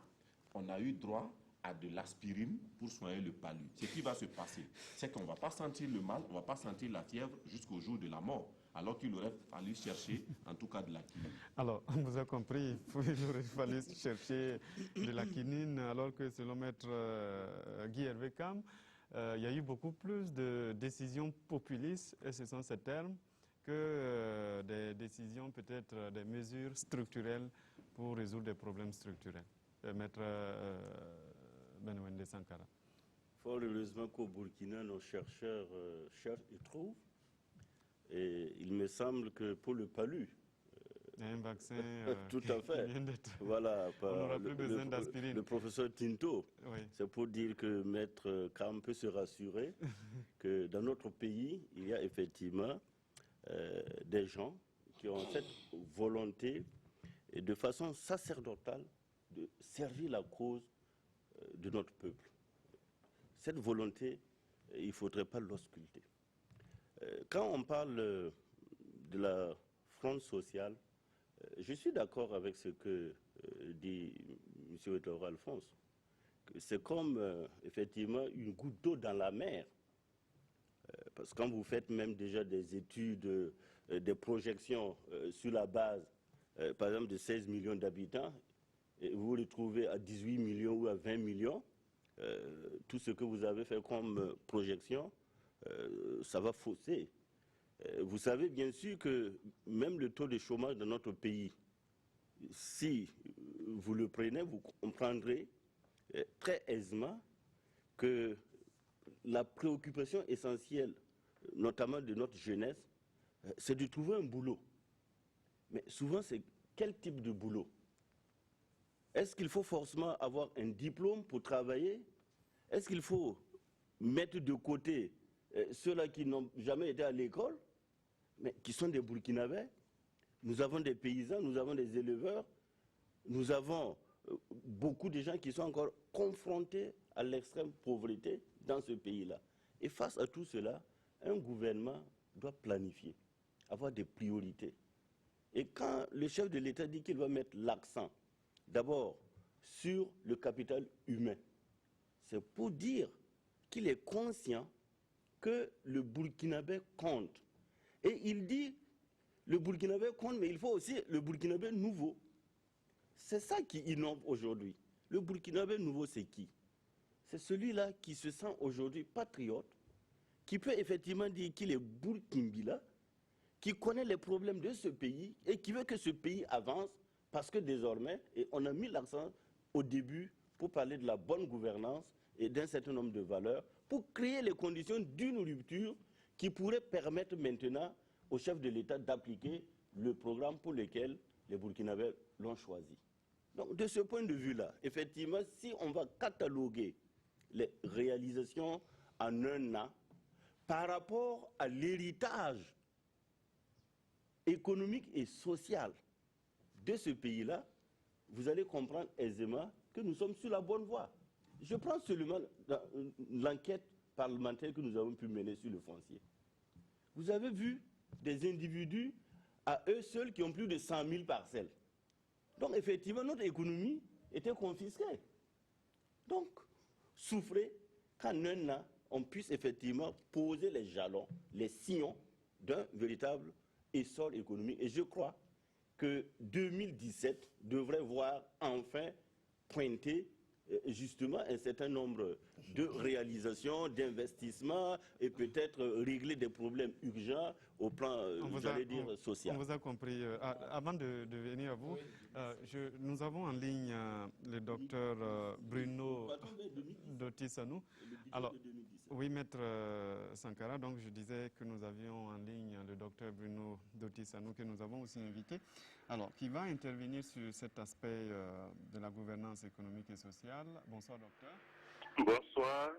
on a eu droit à de l'aspirine pour soigner le palu. Ce qui va se passer, c'est qu'on ne va pas sentir le mal, on ne va pas sentir la fièvre jusqu'au jour de la mort, alors qu'il aurait fallu chercher, en tout cas, de la quinine. Alors, on vous a compris, il aurait fallu chercher de la quinine, alors que selon Maître Guy Hervé Cam, il y a eu beaucoup plus de décisions populistes, et ce sont ces termes, que des décisions, peut-être des mesures structurelles pour résoudre des problèmes structurels. Maître Benouende Sankara. Fort heureusement qu'au Burkina, nos chercheurs cherchent et trouvent. Et il me semble que pour le palu, il y a un vaccin tout à fait. Voilà, on n'aura plus besoin d'aspirine. Le professeur Tinto, oui. C'est pour dire que Maître Cam peut se rassurer que dans notre pays, il y a effectivement des gens qui ont cette volonté et de façon sacerdotale de servir la cause de notre peuple. Cette volonté, il ne faudrait pas l'ausculter. Quand on parle de la fronde sociale, je suis d'accord avec ce que dit M. Ouettara Alphonse. C'est comme, effectivement, une goutte d'eau dans la mer. Parce que quand vous faites même déjà des études, des projections sur la base, par exemple, de 16 millions d'habitants, et vous vous retrouvez à 18 millions ou à 20 millions, tout ce que vous avez fait comme projection, ça va fausser. Vous savez bien sûr que même le taux de chômage dans notre pays, si vous le prenez, vous comprendrez très aisément que la préoccupation essentielle, notamment de notre jeunesse, c'est de trouver un boulot. Mais souvent, c'est quel type de boulot? Est-ce qu'il faut forcément avoir un diplôme pour travailler? Est-ce qu'il faut mettre de côté ceux-là qui n'ont jamais été à l'école, mais qui sont des Burkinabés? Nous avons des paysans, nous avons des éleveurs, nous avons beaucoup de gens qui sont encore confrontés à l'extrême pauvreté dans ce pays-là. Et face à tout cela, un gouvernement doit planifier, avoir des priorités. Et quand le chef de l'État dit qu'il va mettre l'accent, d'abord, sur le capital humain, c'est pour dire qu'il est conscient que le Burkinabé compte. Et il dit, le Burkinabé compte, mais il faut aussi le Burkinabé nouveau. C'est ça qui innove aujourd'hui. Le Burkinabé nouveau, c'est qui? C'est celui-là qui se sent aujourd'hui patriote, qui peut effectivement dire qu'il est Burkinabé, qui connaît les problèmes de ce pays et qui veut que ce pays avance parce que désormais, et on a mis l'accent au début pour parler de la bonne gouvernance et d'un certain nombre de valeurs, pour créer les conditions d'une rupture qui pourrait permettre maintenant au chef de l'État d'appliquer le programme pour lequel les Burkinabés l'ont choisi. Donc de ce point de vue-là, effectivement, si on va cataloguer les réalisations en un an par rapport à l'héritage économique et social de ce pays-là, vous allez comprendre aisément que nous sommes sur la bonne voie. Je prends seulement l'enquête parlementaire que nous avons pu mener sur le foncier. Vous avez vu des individus à eux seuls qui ont plus de 100 000 parcelles. Donc effectivement, notre économie était confisquée. Donc, souffrez qu'en un an, on puisse effectivement poser les jalons, les sillons d'un véritable essor économique. Et je crois que 2017 devrait voir enfin pointer justement un certain nombre de réalisations, d'investissements et peut-être régler des problèmes urgents au plan, social. On vous a compris. Avant de venir à vous, nous avons en ligne le docteur Bruno Dotti-Sanou. Alors, oui, maître Sankara, donc je disais que nous avions en ligne le docteur Bruno Dotti-Sanou que nous avons aussi invité, alors qui va intervenir sur cet aspect de la gouvernance économique et sociale. Bonsoir, docteur. Bonsoir.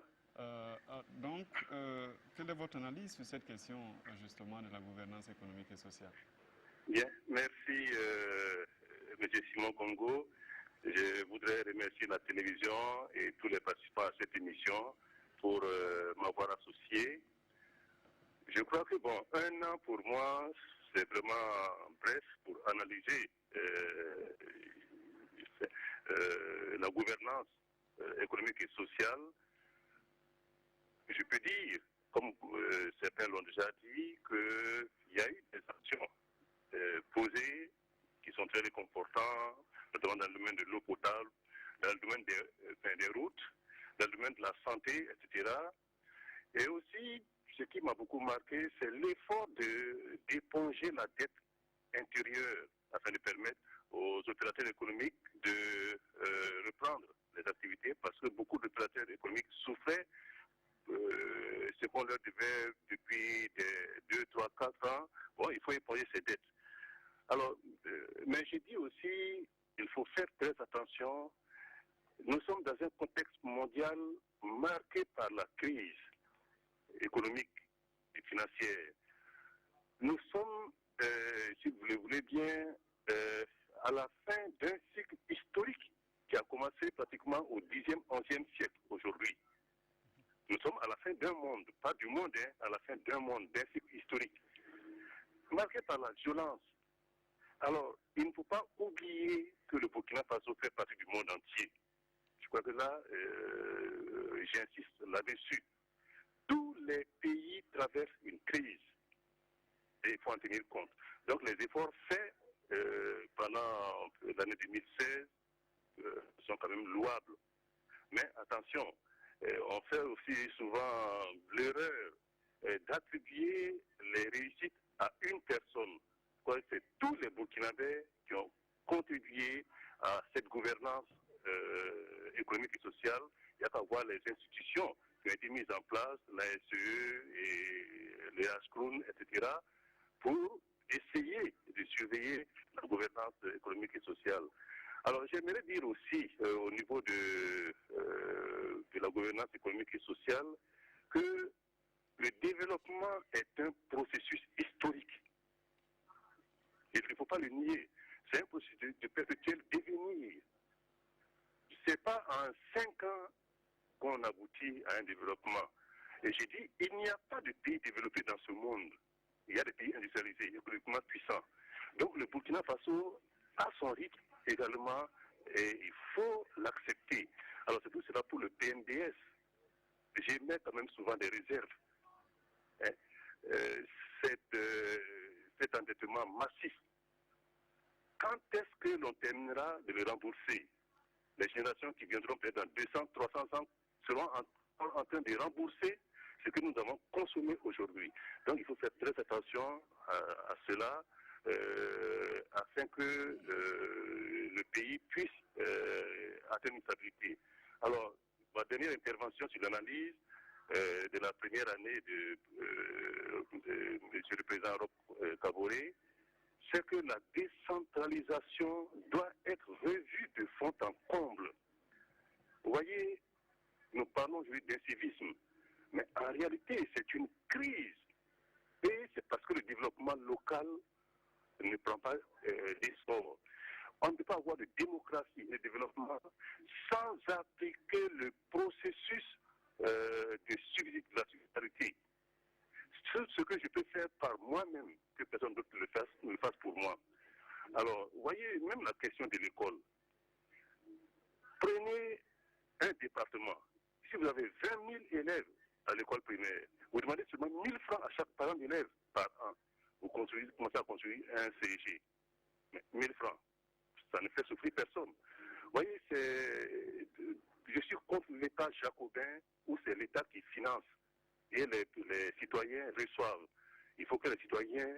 Donc, quelle est votre analyse sur cette question, justement, de la gouvernance économique et sociale? Bien, merci, M. Simon Congo. Je voudrais remercier la télévision et tous les participants à cette émission pour m'avoir associé. Je crois que, bon, 1 an pour moi, c'est vraiment bref pour analyser la gouvernance économique et sociale. Je peux dire, comme certains l'ont déjà dit, qu'il y a eu des actions posées qui sont très réconfortantes, notamment dans le domaine de l'eau potable, dans le domaine des routes, dans le domaine de la santé, etc. Et aussi, ce qui m'a beaucoup marqué, c'est l'effort d'éponger la dette intérieure afin de permettre aux opérateurs économiques de reprendre les activités, parce que beaucoup d'opérateurs économiques souffraient ce qu'on leur devait depuis 2, 3, 4 ans. Bon, il faut éponger ces dettes. Alors, mais j'ai dit aussi, il faut faire très attention. Nous sommes dans un contexte mondial marqué par la crise économique et financière. Nous sommes, si vous le voulez bien, à la fin d'un cycle historique qui a commencé pratiquement au 10e, 11e siècle aujourd'hui. Nous sommes à la fin d'un monde, pas du monde, hein, à la fin d'un monde, d'un cycle historique, marqué par la violence. Alors, il ne faut pas oublier que le Burkina Faso fait partie du monde entier. Je crois que là, j'insiste là-dessus. Tous les pays traversent une crise et il faut en tenir compte. Donc, les efforts faits pendant l'année 2016 sont quand même louables. Mais attention, on fait aussi souvent l'erreur d'attribuer les réussites à une personne. C'est tous les Burkinabés qui ont contribué à cette gouvernance économique et sociale. Il n'y a qu'à voir les institutions qui ont été mises en place, la SE et les HCRUN, etc., pour essayer de surveiller la gouvernance économique et sociale. Alors, j'aimerais dire aussi, au niveau de la gouvernance économique et sociale, que le développement est un processus historique. Il ne faut pas le nier. C'est un processus de perpétuel devenir. Ce n'est pas en 5 ans qu'on aboutit à un développement. Et j'ai dit, il n'y a pas de pays développé dans ce monde. Il y a des pays industrialisés, économiquement puissants. Donc le Burkina Faso a son rythme également et il faut l'accepter. Alors c'est tout cela pour le PNDS. J'émets quand même souvent des réserves. Cet endettement massif, quand est-ce que l'on terminera de le rembourser? Les générations qui viendront peut-être dans 200, 300 ans seront en train de rembourser ce que nous avons consommé aujourd'hui. Donc il faut faire très attention à cela afin que le pays puisse atteindre une stabilité. Alors, ma dernière intervention sur l'analyse de la première année de M. le Président Roch Kaboré, c'est que la décentralisation doit être revue de fond en comble. Vous voyez, nous parlons aujourd'hui d'incivisme, mais en réalité, c'est une crise. Et c'est parce que le développement local ne prend pas d'essor. On ne peut pas avoir de démocratie et de développement sans appliquer le processus de subsidiarité. Ce que je peux faire par moi-même, que personne d'autre ne le fasse pour moi. Alors, vous voyez, même la question de l'école. Prenez un département. Si vous avez 20 000 élèves à l'école primaire. Vous demandez seulement 1000 francs à chaque parent d'élève par an. Vous commencez à construire un CG. Mais 1000 francs, ça ne fait souffrir personne. Vous voyez, je suis contre l'État jacobin où c'est l'État qui finance et les citoyens reçoivent. Il faut que les citoyens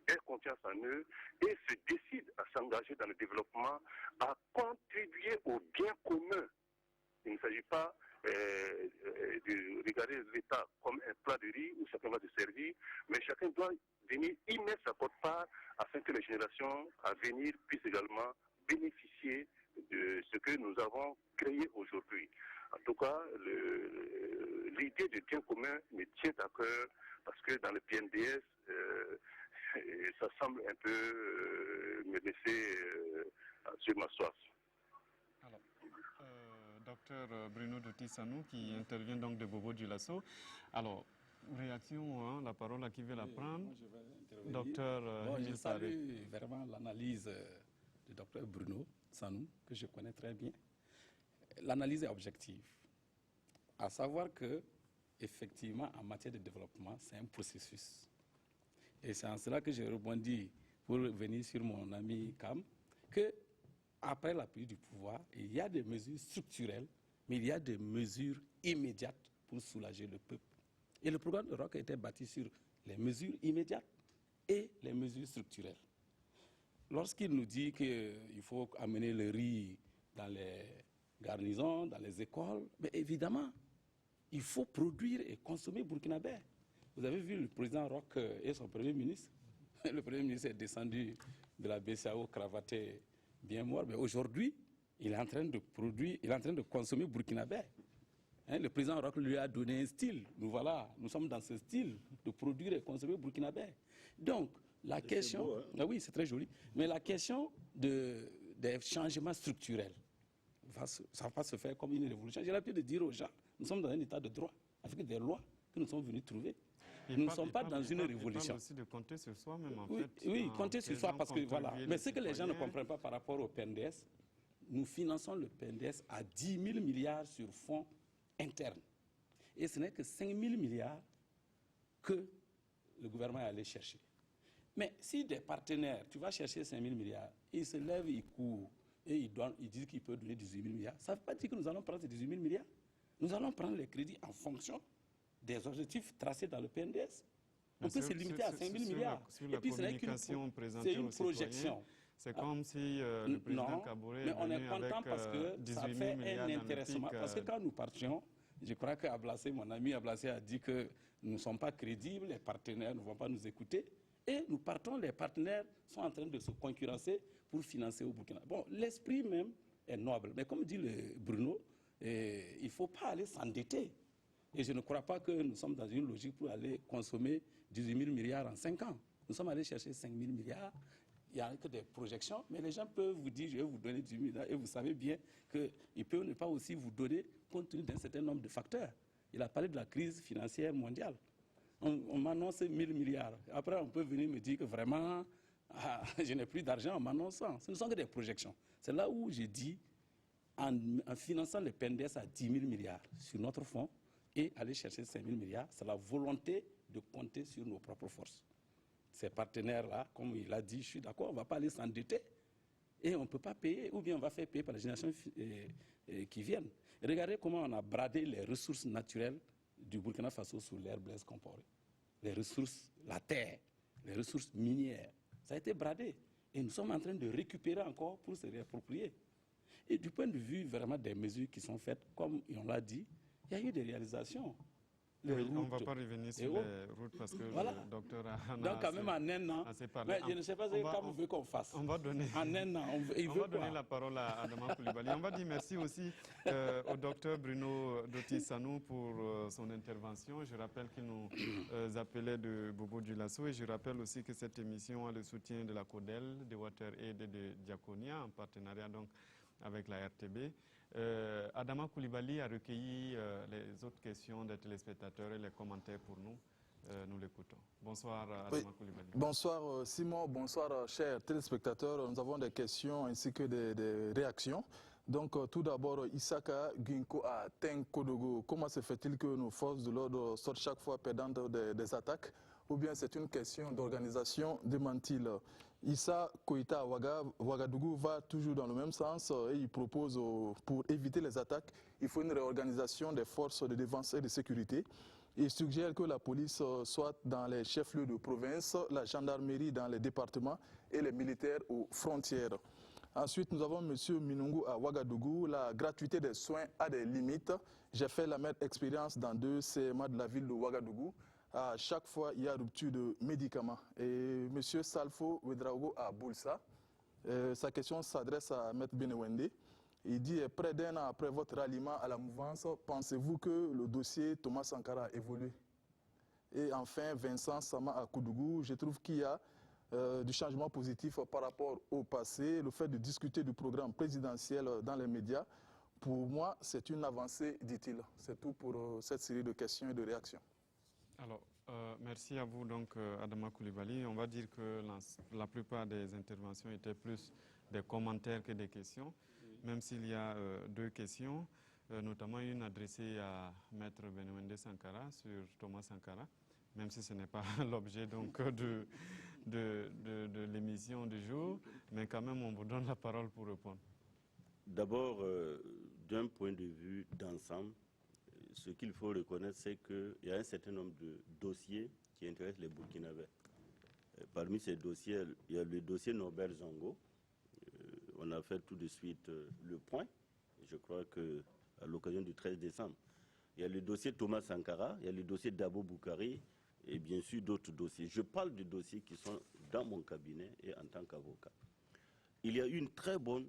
aient confiance en eux et se décident à s'engager dans le développement, à contribuer au bien commun. Il ne s'agit pas de regarder l'État comme un plat de riz où chacun va se servir, mais chacun doit venir y mettre sa quote-part afin que les générations à venir puissent également bénéficier de ce que nous avons créé aujourd'hui. En tout cas, l'idée du bien commun me tient à cœur parce que dans le PNDS, ça semble un peu me laisser sur ma soif. Alors, docteur Bruno Doty-Sanou qui intervient donc de Bobo Dioulasso. Alors, réaction, hein, la parole à qui veut la prendre. Moi, je vais intervenir. Docteur Je salue vraiment l'analyse du docteur Bruno Sanou, que je connais très bien. L'analyse est objective. À savoir que, effectivement, en matière de développement, c'est un processus. Et c'est en cela que j'ai rebondi pour venir sur mon ami Kam, que après la prise du pouvoir, il y a des mesures structurelles, mais il y a des mesures immédiates pour soulager le peuple. Et le programme de ROC a été bâti sur les mesures immédiates et les mesures structurelles. Lorsqu'il nous dit qu'il faut amener le riz dans les garnisons, dans les écoles, mais évidemment, il faut produire et consommer burkinabé. Vous avez vu le président Roch et son Premier ministre. Le Premier ministre est descendu de la BCAO cravaté bien mort, mais aujourd'hui, il est en train de produire, il est en train de consommer burkinabé. Hein, le président Roch lui a donné un style. Nous voilà, nous sommes dans ce style de produire et consommer burkinabé. Donc, la question... Beau, hein? Ah oui, c'est très joli. Mais la question des changements structurels, ça ne va pas se faire comme une révolution. J'ai l'habitude de dire aux gens, nous sommes dans un état de droit, avec des lois que nous sommes venus trouver. Nous ne sommes pas dans une révolution. Il parle aussi de compter sur soi-même, en fait. Oui, compter sur soi, parce que voilà. Mais ce que les gens ne comprennent pas par rapport au PNDS, nous finançons le PNDS à 10 000 milliards sur fonds internes. Et ce n'est que 5 000 milliards que le gouvernement est allé chercher. Mais si des partenaires, tu vas chercher 5 000 milliards, ils se lèvent, ils courent, et ils disent qu'ils peuvent donner 18 000 milliards, ça ne veut pas dire que nous allons prendre ces 18 000 milliards. Nous allons prendre les crédits en fonction des objectifs tracés dans le PNDS. On peut se limiter à 5 000 milliards. Et puis, c'est une projection. C'est comme si le président Kaboré est venu on est content parce que 18 ça 000 fait milliards un intéressement. Parce que quand nous partions, je crois qu'Ablassé, mon ami Ablassé a dit que nous ne sommes pas crédibles, les partenaires ne vont pas nous écouter. Et nous partons, les partenaires sont en train de se concurrencer pour financer au Burkina. Bon, l'esprit même est noble. Mais comme dit le Bruno, il ne faut pas aller s'endetter. Et je ne crois pas que nous sommes dans une logique pour aller consommer 18 000 milliards en 5 ans. Nous sommes allés chercher 5 000 milliards. Il n'y a que des projections, mais les gens peuvent vous dire, je vais vous donner 18 000 milliards. Et vous savez bien qu'ils peuvent ne pas aussi vous donner compte tenu d'un certain nombre de facteurs. Il a parlé de la crise financière mondiale. On m'annonce 1 000 milliards. Après, on peut venir me dire que vraiment, je n'ai plus d'argent en m'annonçant. Ce ne sont que des projections. C'est là où j'ai dit, en finançant le PNDS à 10 000 milliards sur notre fonds et aller chercher 5 000 milliards, c'est la volonté de compter sur nos propres forces. Ces partenaires-là, comme il a dit, je suis d'accord, on ne va pas aller s'endetter et on ne peut pas payer, ou bien on va faire payer par les générations qui viennent. Regardez comment on a bradé les ressources naturelles du Burkina Faso sur l'air Blaise Compaoré. Les ressources, la terre, les ressources minières, ça a été bradé. Et nous sommes en train de récupérer encore pour se réapproprier. Et du point de vue vraiment des mesures qui sont faites, comme on l'a dit, il y a eu des réalisations. Oui, on ne va pas revenir sur les routes parce que voilà. Le docteur a donc quand même en un an, mais je ne sais pas ce qu'on veut qu'on fasse. On va donner, en un an, on va donner la parole à Adama Coulibaly. On va dire merci aussi au docteur Bruno Doty-Sanou pour son intervention. Je rappelle qu'il nous appelait de Bobo Dioulasso et je rappelle aussi que cette émission a le soutien de la CODEL, de WaterAid et de Diaconia en partenariat donc avec la RTB. Adama Coulibaly a recueilli les autres questions des téléspectateurs et les commentaires pour nous. Nous l'écoutons. Bonsoir Adama Coulibaly. Bonsoir Simon, bonsoir chers téléspectateurs. Nous avons des questions ainsi que des réactions. Donc, tout d'abord, Isaka Ginko à Tenkodogo, comment se fait-il que nos forces de l'ordre sortent chaque fois perdantes des attaques? Ou bien c'est une question d'organisation, demande-t-il? Issa Koïta à Ouagadougou va toujours dans le même sens et il propose, pour éviter les attaques, il faut une réorganisation des forces de défense et de sécurité. Il suggère que la police soit dans les chefs-lieux de province, la gendarmerie dans les départements et les militaires aux frontières. Ensuite, nous avons M. Minungu à Ouagadougou. La gratuité des soins a des limites. J'ai fait la même expérience dans 2 CMA de la ville de Ouagadougou. À chaque fois, il y a rupture de médicaments. Et M. Salfo Ouedraogo à Boulsa, sa question s'adresse à M. Benewende. Il dit, près d'1 an après votre ralliement à la mouvance, pensez-vous que le dossier Thomas Sankara a évolué? Et enfin, Vincent Sama à Koudougou, je trouve qu'il y a du changement positif par rapport au passé. Le fait de discuter du programme présidentiel dans les médias, pour moi, c'est une avancée, dit-il. C'est tout pour cette série de questions et de réactions. Alors, merci à vous, donc, Adama Koulibaly. On va dire que la plupart des interventions étaient plus des commentaires que des questions, même s'il y a 2 questions, notamment une adressée à Maître Benewende Sankara sur Thomas Sankara, même si ce n'est pas l'objet donc de l'émission du jour, mais quand même on vous donne la parole pour répondre. D'abord, d'un point de vue d'ensemble, ce qu'il faut reconnaître, c'est qu'il y a un certain nombre de dossiers qui intéressent les Burkinabés. Parmi ces dossiers, il y a le dossier Norbert Zongo. On a fait tout de suite le point, je crois qu'à l'occasion du 13 décembre. Il y a le dossier Thomas Sankara, il y a le dossier Dabo Boukari, et bien sûr d'autres dossiers. Je parle de dossiers qui sont dans mon cabinet et en tant qu'avocat. Il y a eu une très bonne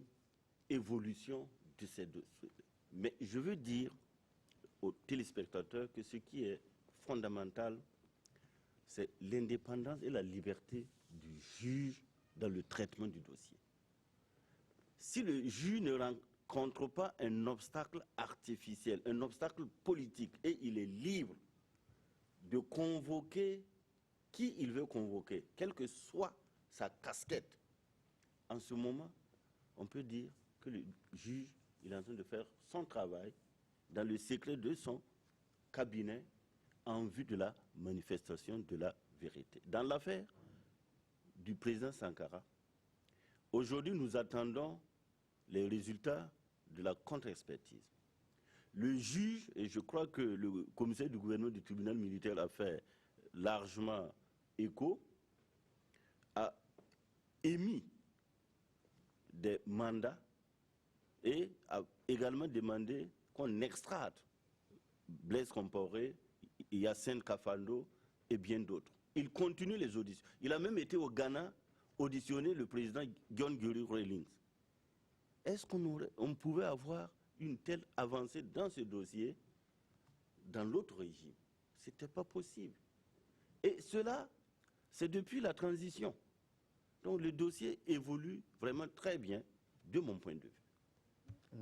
évolution de ces dossiers. Mais je veux dire aux téléspectateurs que ce qui est fondamental, c'est l'indépendance et la liberté du juge dans le traitement du dossier. Si le juge ne rencontre pas un obstacle artificiel, un obstacle politique, et il est libre de convoquer qui il veut convoquer, quelle que soit sa casquette, en ce moment, on peut dire que le juge il est en train de faire son travail dans le secret de son cabinet en vue de la manifestation de la vérité. Dans l'affaire du président Sankara, aujourd'hui nous attendons les résultats de la contre-expertise. Le juge, et je crois que le commissaire du gouvernement du tribunal militaire a fait largement écho, a émis des mandats et a également demandé qu'on extrade Blaise Compaoré, Yacine Kafando et bien d'autres. Il continue les auditions. Il a même été au Ghana auditionner le président John Guri Rawlings. Est-ce qu'on pouvait avoir une telle avancée dans ce dossier dans l'autre régime? Ce n'était pas possible. Et cela, c'est depuis la transition. Donc le dossier évolue vraiment très bien, de mon point de vue.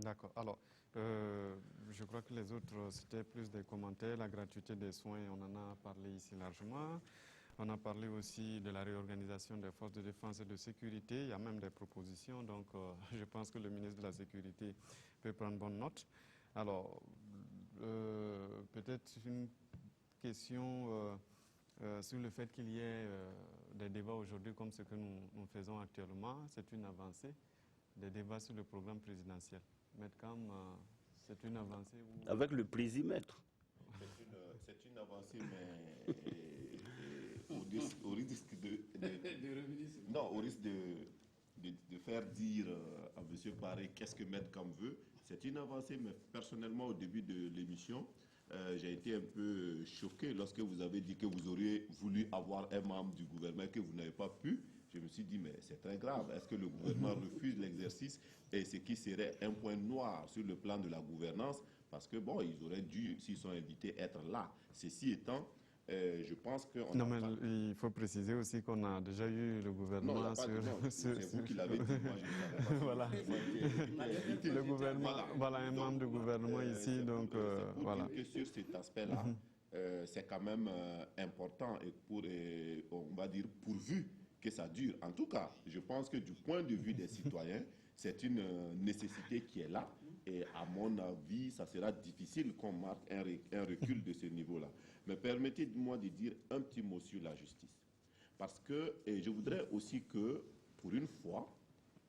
D'accord. Alors, je crois que les autres, c'était plus des commentaires. La gratuité des soins, on en a parlé ici largement. On a parlé aussi de la réorganisation des forces de défense et de sécurité. Il y a même des propositions. Donc, je pense que le ministre de la Sécurité peut prendre bonne note. Alors, peut-être une question sur le fait qu'il y ait des débats aujourd'hui comme ce que nous faisons actuellement. C'est une avancée, des débats sur le programme présidentiel. Maître Kam, c'est une avancée où... Avec le présimètre. C'est une avancée, mais au risque de faire dire à M. Paré qu'est-ce que Maître Kam veut. C'est une avancée, mais personnellement, au début de l'émission, j'ai été un peu choqué lorsque vous avez dit que vous auriez voulu avoir un membre du gouvernement que vous n'avez pas pu. Je me suis dit, mais c'est très grave. Est-ce que le gouvernement refuse l'exercice? Et ce qui serait un point noir sur le plan de la gouvernance, parce que, bon, ils auraient dû, s'ils sont invités, être là. Ceci étant, je pense que... Non, mais il faut préciser aussi qu'on a déjà eu le gouvernement c'est vous qui l'avez dit, moi je ne savais pas. Voilà. Le gouvernement, voilà un membre du gouvernement ici, donc voilà. Que sur cet aspect-là, c'est quand même important et on va dire pourvu que ça dure. En tout cas, je pense que du point de vue des citoyens, c'est une nécessité qui est là. Et à mon avis, ça sera difficile qu'on marque un recul de ce niveau-là. Mais permettez-moi de dire un petit mot sur la justice. Parce que je voudrais aussi que, pour une fois,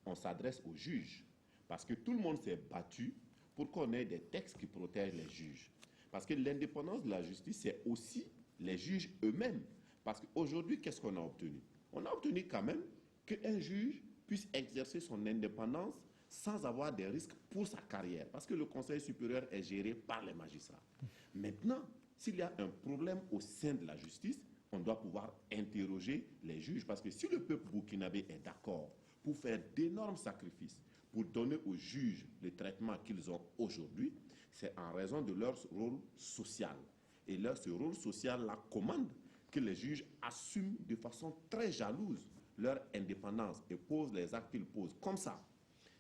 on s'adresse aux juges. Parce que tout le monde s'est battu pour qu'on ait des textes qui protègent les juges. Parce que l'indépendance de la justice, c'est aussi les juges eux-mêmes. Parce qu'aujourd'hui, qu'est-ce qu'on a obtenu? On a obtenu quand même qu'un juge puisse exercer son indépendance sans avoir des risques pour sa carrière. Parce que le Conseil supérieur est géré par les magistrats. Maintenant, s'il y a un problème au sein de la justice, on doit pouvoir interroger les juges. Parce que si le peuple burkinabé est d'accord pour faire d'énormes sacrifices, pour donner aux juges le traitement qu'ils ont aujourd'hui, c'est en raison de leur rôle social. Et là, ce rôle social-là commande que les juges assument de façon très jalouse leur indépendance et posent les actes qu'ils posent. Comme ça,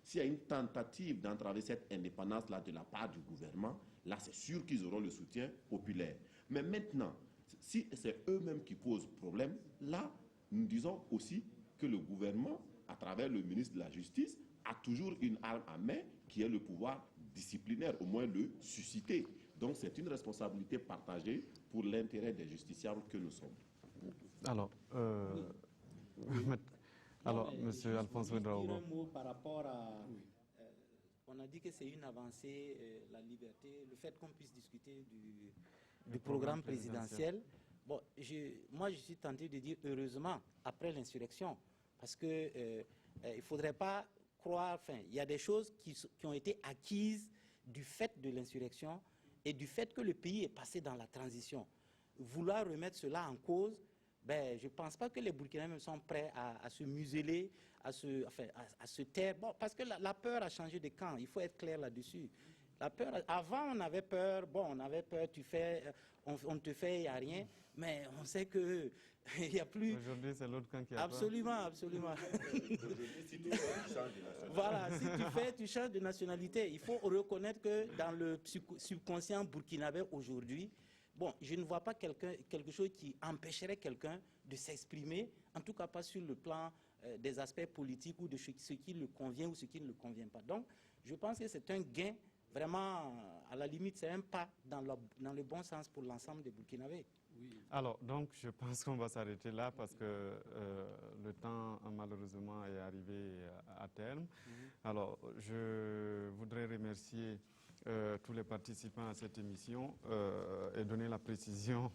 s'il y a une tentative d'entraver cette indépendance-là de la part du gouvernement, là, c'est sûr qu'ils auront le soutien populaire. Mais maintenant, si c'est eux-mêmes qui posent problème, là, nous disons aussi que le gouvernement, à travers le ministre de la Justice, a toujours une arme à main qui est le pouvoir disciplinaire, au moins le susciter. Donc c'est une responsabilité partagée pour l'intérêt des justiciables que nous sommes. Alors, Monsieur Alphonse Ouedraogo. Un mot par rapport à... on a dit que c'est une avancée, la liberté, le fait qu'on puisse discuter du programme présidentiel. Bon, moi, je suis tenté de dire heureusement, après l'insurrection, parce que il ne faudrait pas croire... Enfin, il y a des choses qui ont été acquises du fait de l'insurrection et du fait que le pays est passé dans la transition. Vouloir remettre cela en cause, ben, je ne pense pas que les Burkinabés sont prêts à se museler, à se taire. Bon, parce que la peur a changé de camp, il faut être clair là-dessus. La peur, avant, on avait peur, on te fait, il n'y a rien, mais on sait qu'il n'y a plus... Aujourd'hui, c'est l'autre camp qui a absolument, peur. Absolument. Voilà, si tu changes de nationalité. Il faut reconnaître que dans le subconscient burkinabé aujourd'hui, bon, je ne vois pas quelque chose qui empêcherait quelqu'un de s'exprimer, en tout cas pas sur le plan des aspects politiques ou de ce qui le convient ou ce qui ne le convient pas. Donc, je pense que c'est un gain, vraiment, à la limite, c'est un pas dans le bon sens pour l'ensemble des Burkinabés. Oui. Alors, donc, je pense qu'on va s'arrêter là parce que le temps, malheureusement, est arrivé à terme. Alors, je voudrais remercier tous les participants à cette émission et donner la précision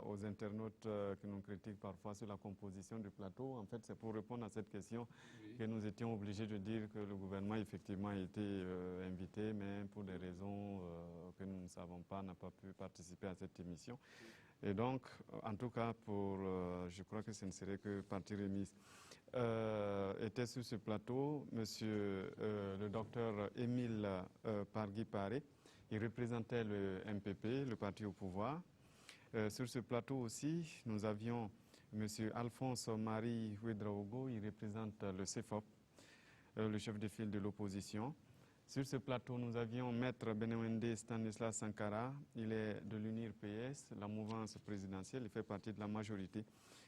aux internautes qui nous critiquent parfois sur la composition du plateau. En fait, c'est pour répondre à cette question que nous étions obligés de dire que le gouvernement effectivement a été invité, mais pour des raisons que nous ne savons pas, n'a pas pu participer à cette émission. Et donc, en tout cas, je crois que ce ne serait que partie remise. Était sur ce plateau monsieur le docteur Émile Pargui-Paré. Il représentait le MPP, le parti au pouvoir. Sur ce plateau aussi, nous avions monsieur Alphonse Marie Ouedraogo. Il représente le CEFOP, le chef de file de l'opposition. Sur ce plateau, nous avions maître Benewende Stanislas Sankara. Il est de l'UNIR-PS, la mouvance présidentielle. Il fait partie de la majorité.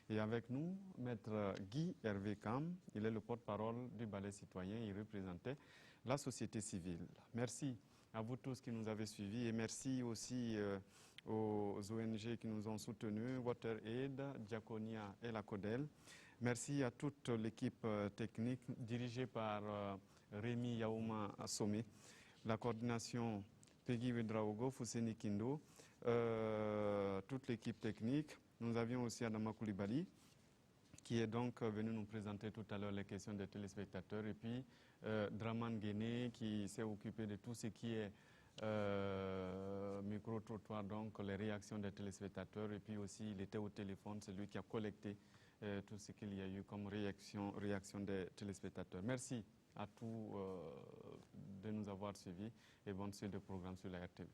Et avec nous, maître Guy Hervé Cam, il est le porte-parole du Balai citoyen, il représentait la société civile. Merci à vous tous qui nous avez suivis et merci aussi aux ONG qui nous ont soutenus, WaterAid, Diaconia et la CODEL. Merci à toute l'équipe technique dirigée par Rémi Yaouma Assomé, la coordination Peggy Ouedraogo, Fousseni Kindo, toute l'équipe technique. Nous avions aussi Adama Koulibaly, qui est donc venu nous présenter tout à l'heure les questions des téléspectateurs, et puis Draman Guéné, qui s'est occupé de tout ce qui est micro-trottoir, donc les réactions des téléspectateurs, et puis aussi il était au téléphone, c'est lui qui a collecté tout ce qu'il y a eu comme réaction des téléspectateurs. Merci à tous de nous avoir suivis et bonne suite de programme sur la RTV.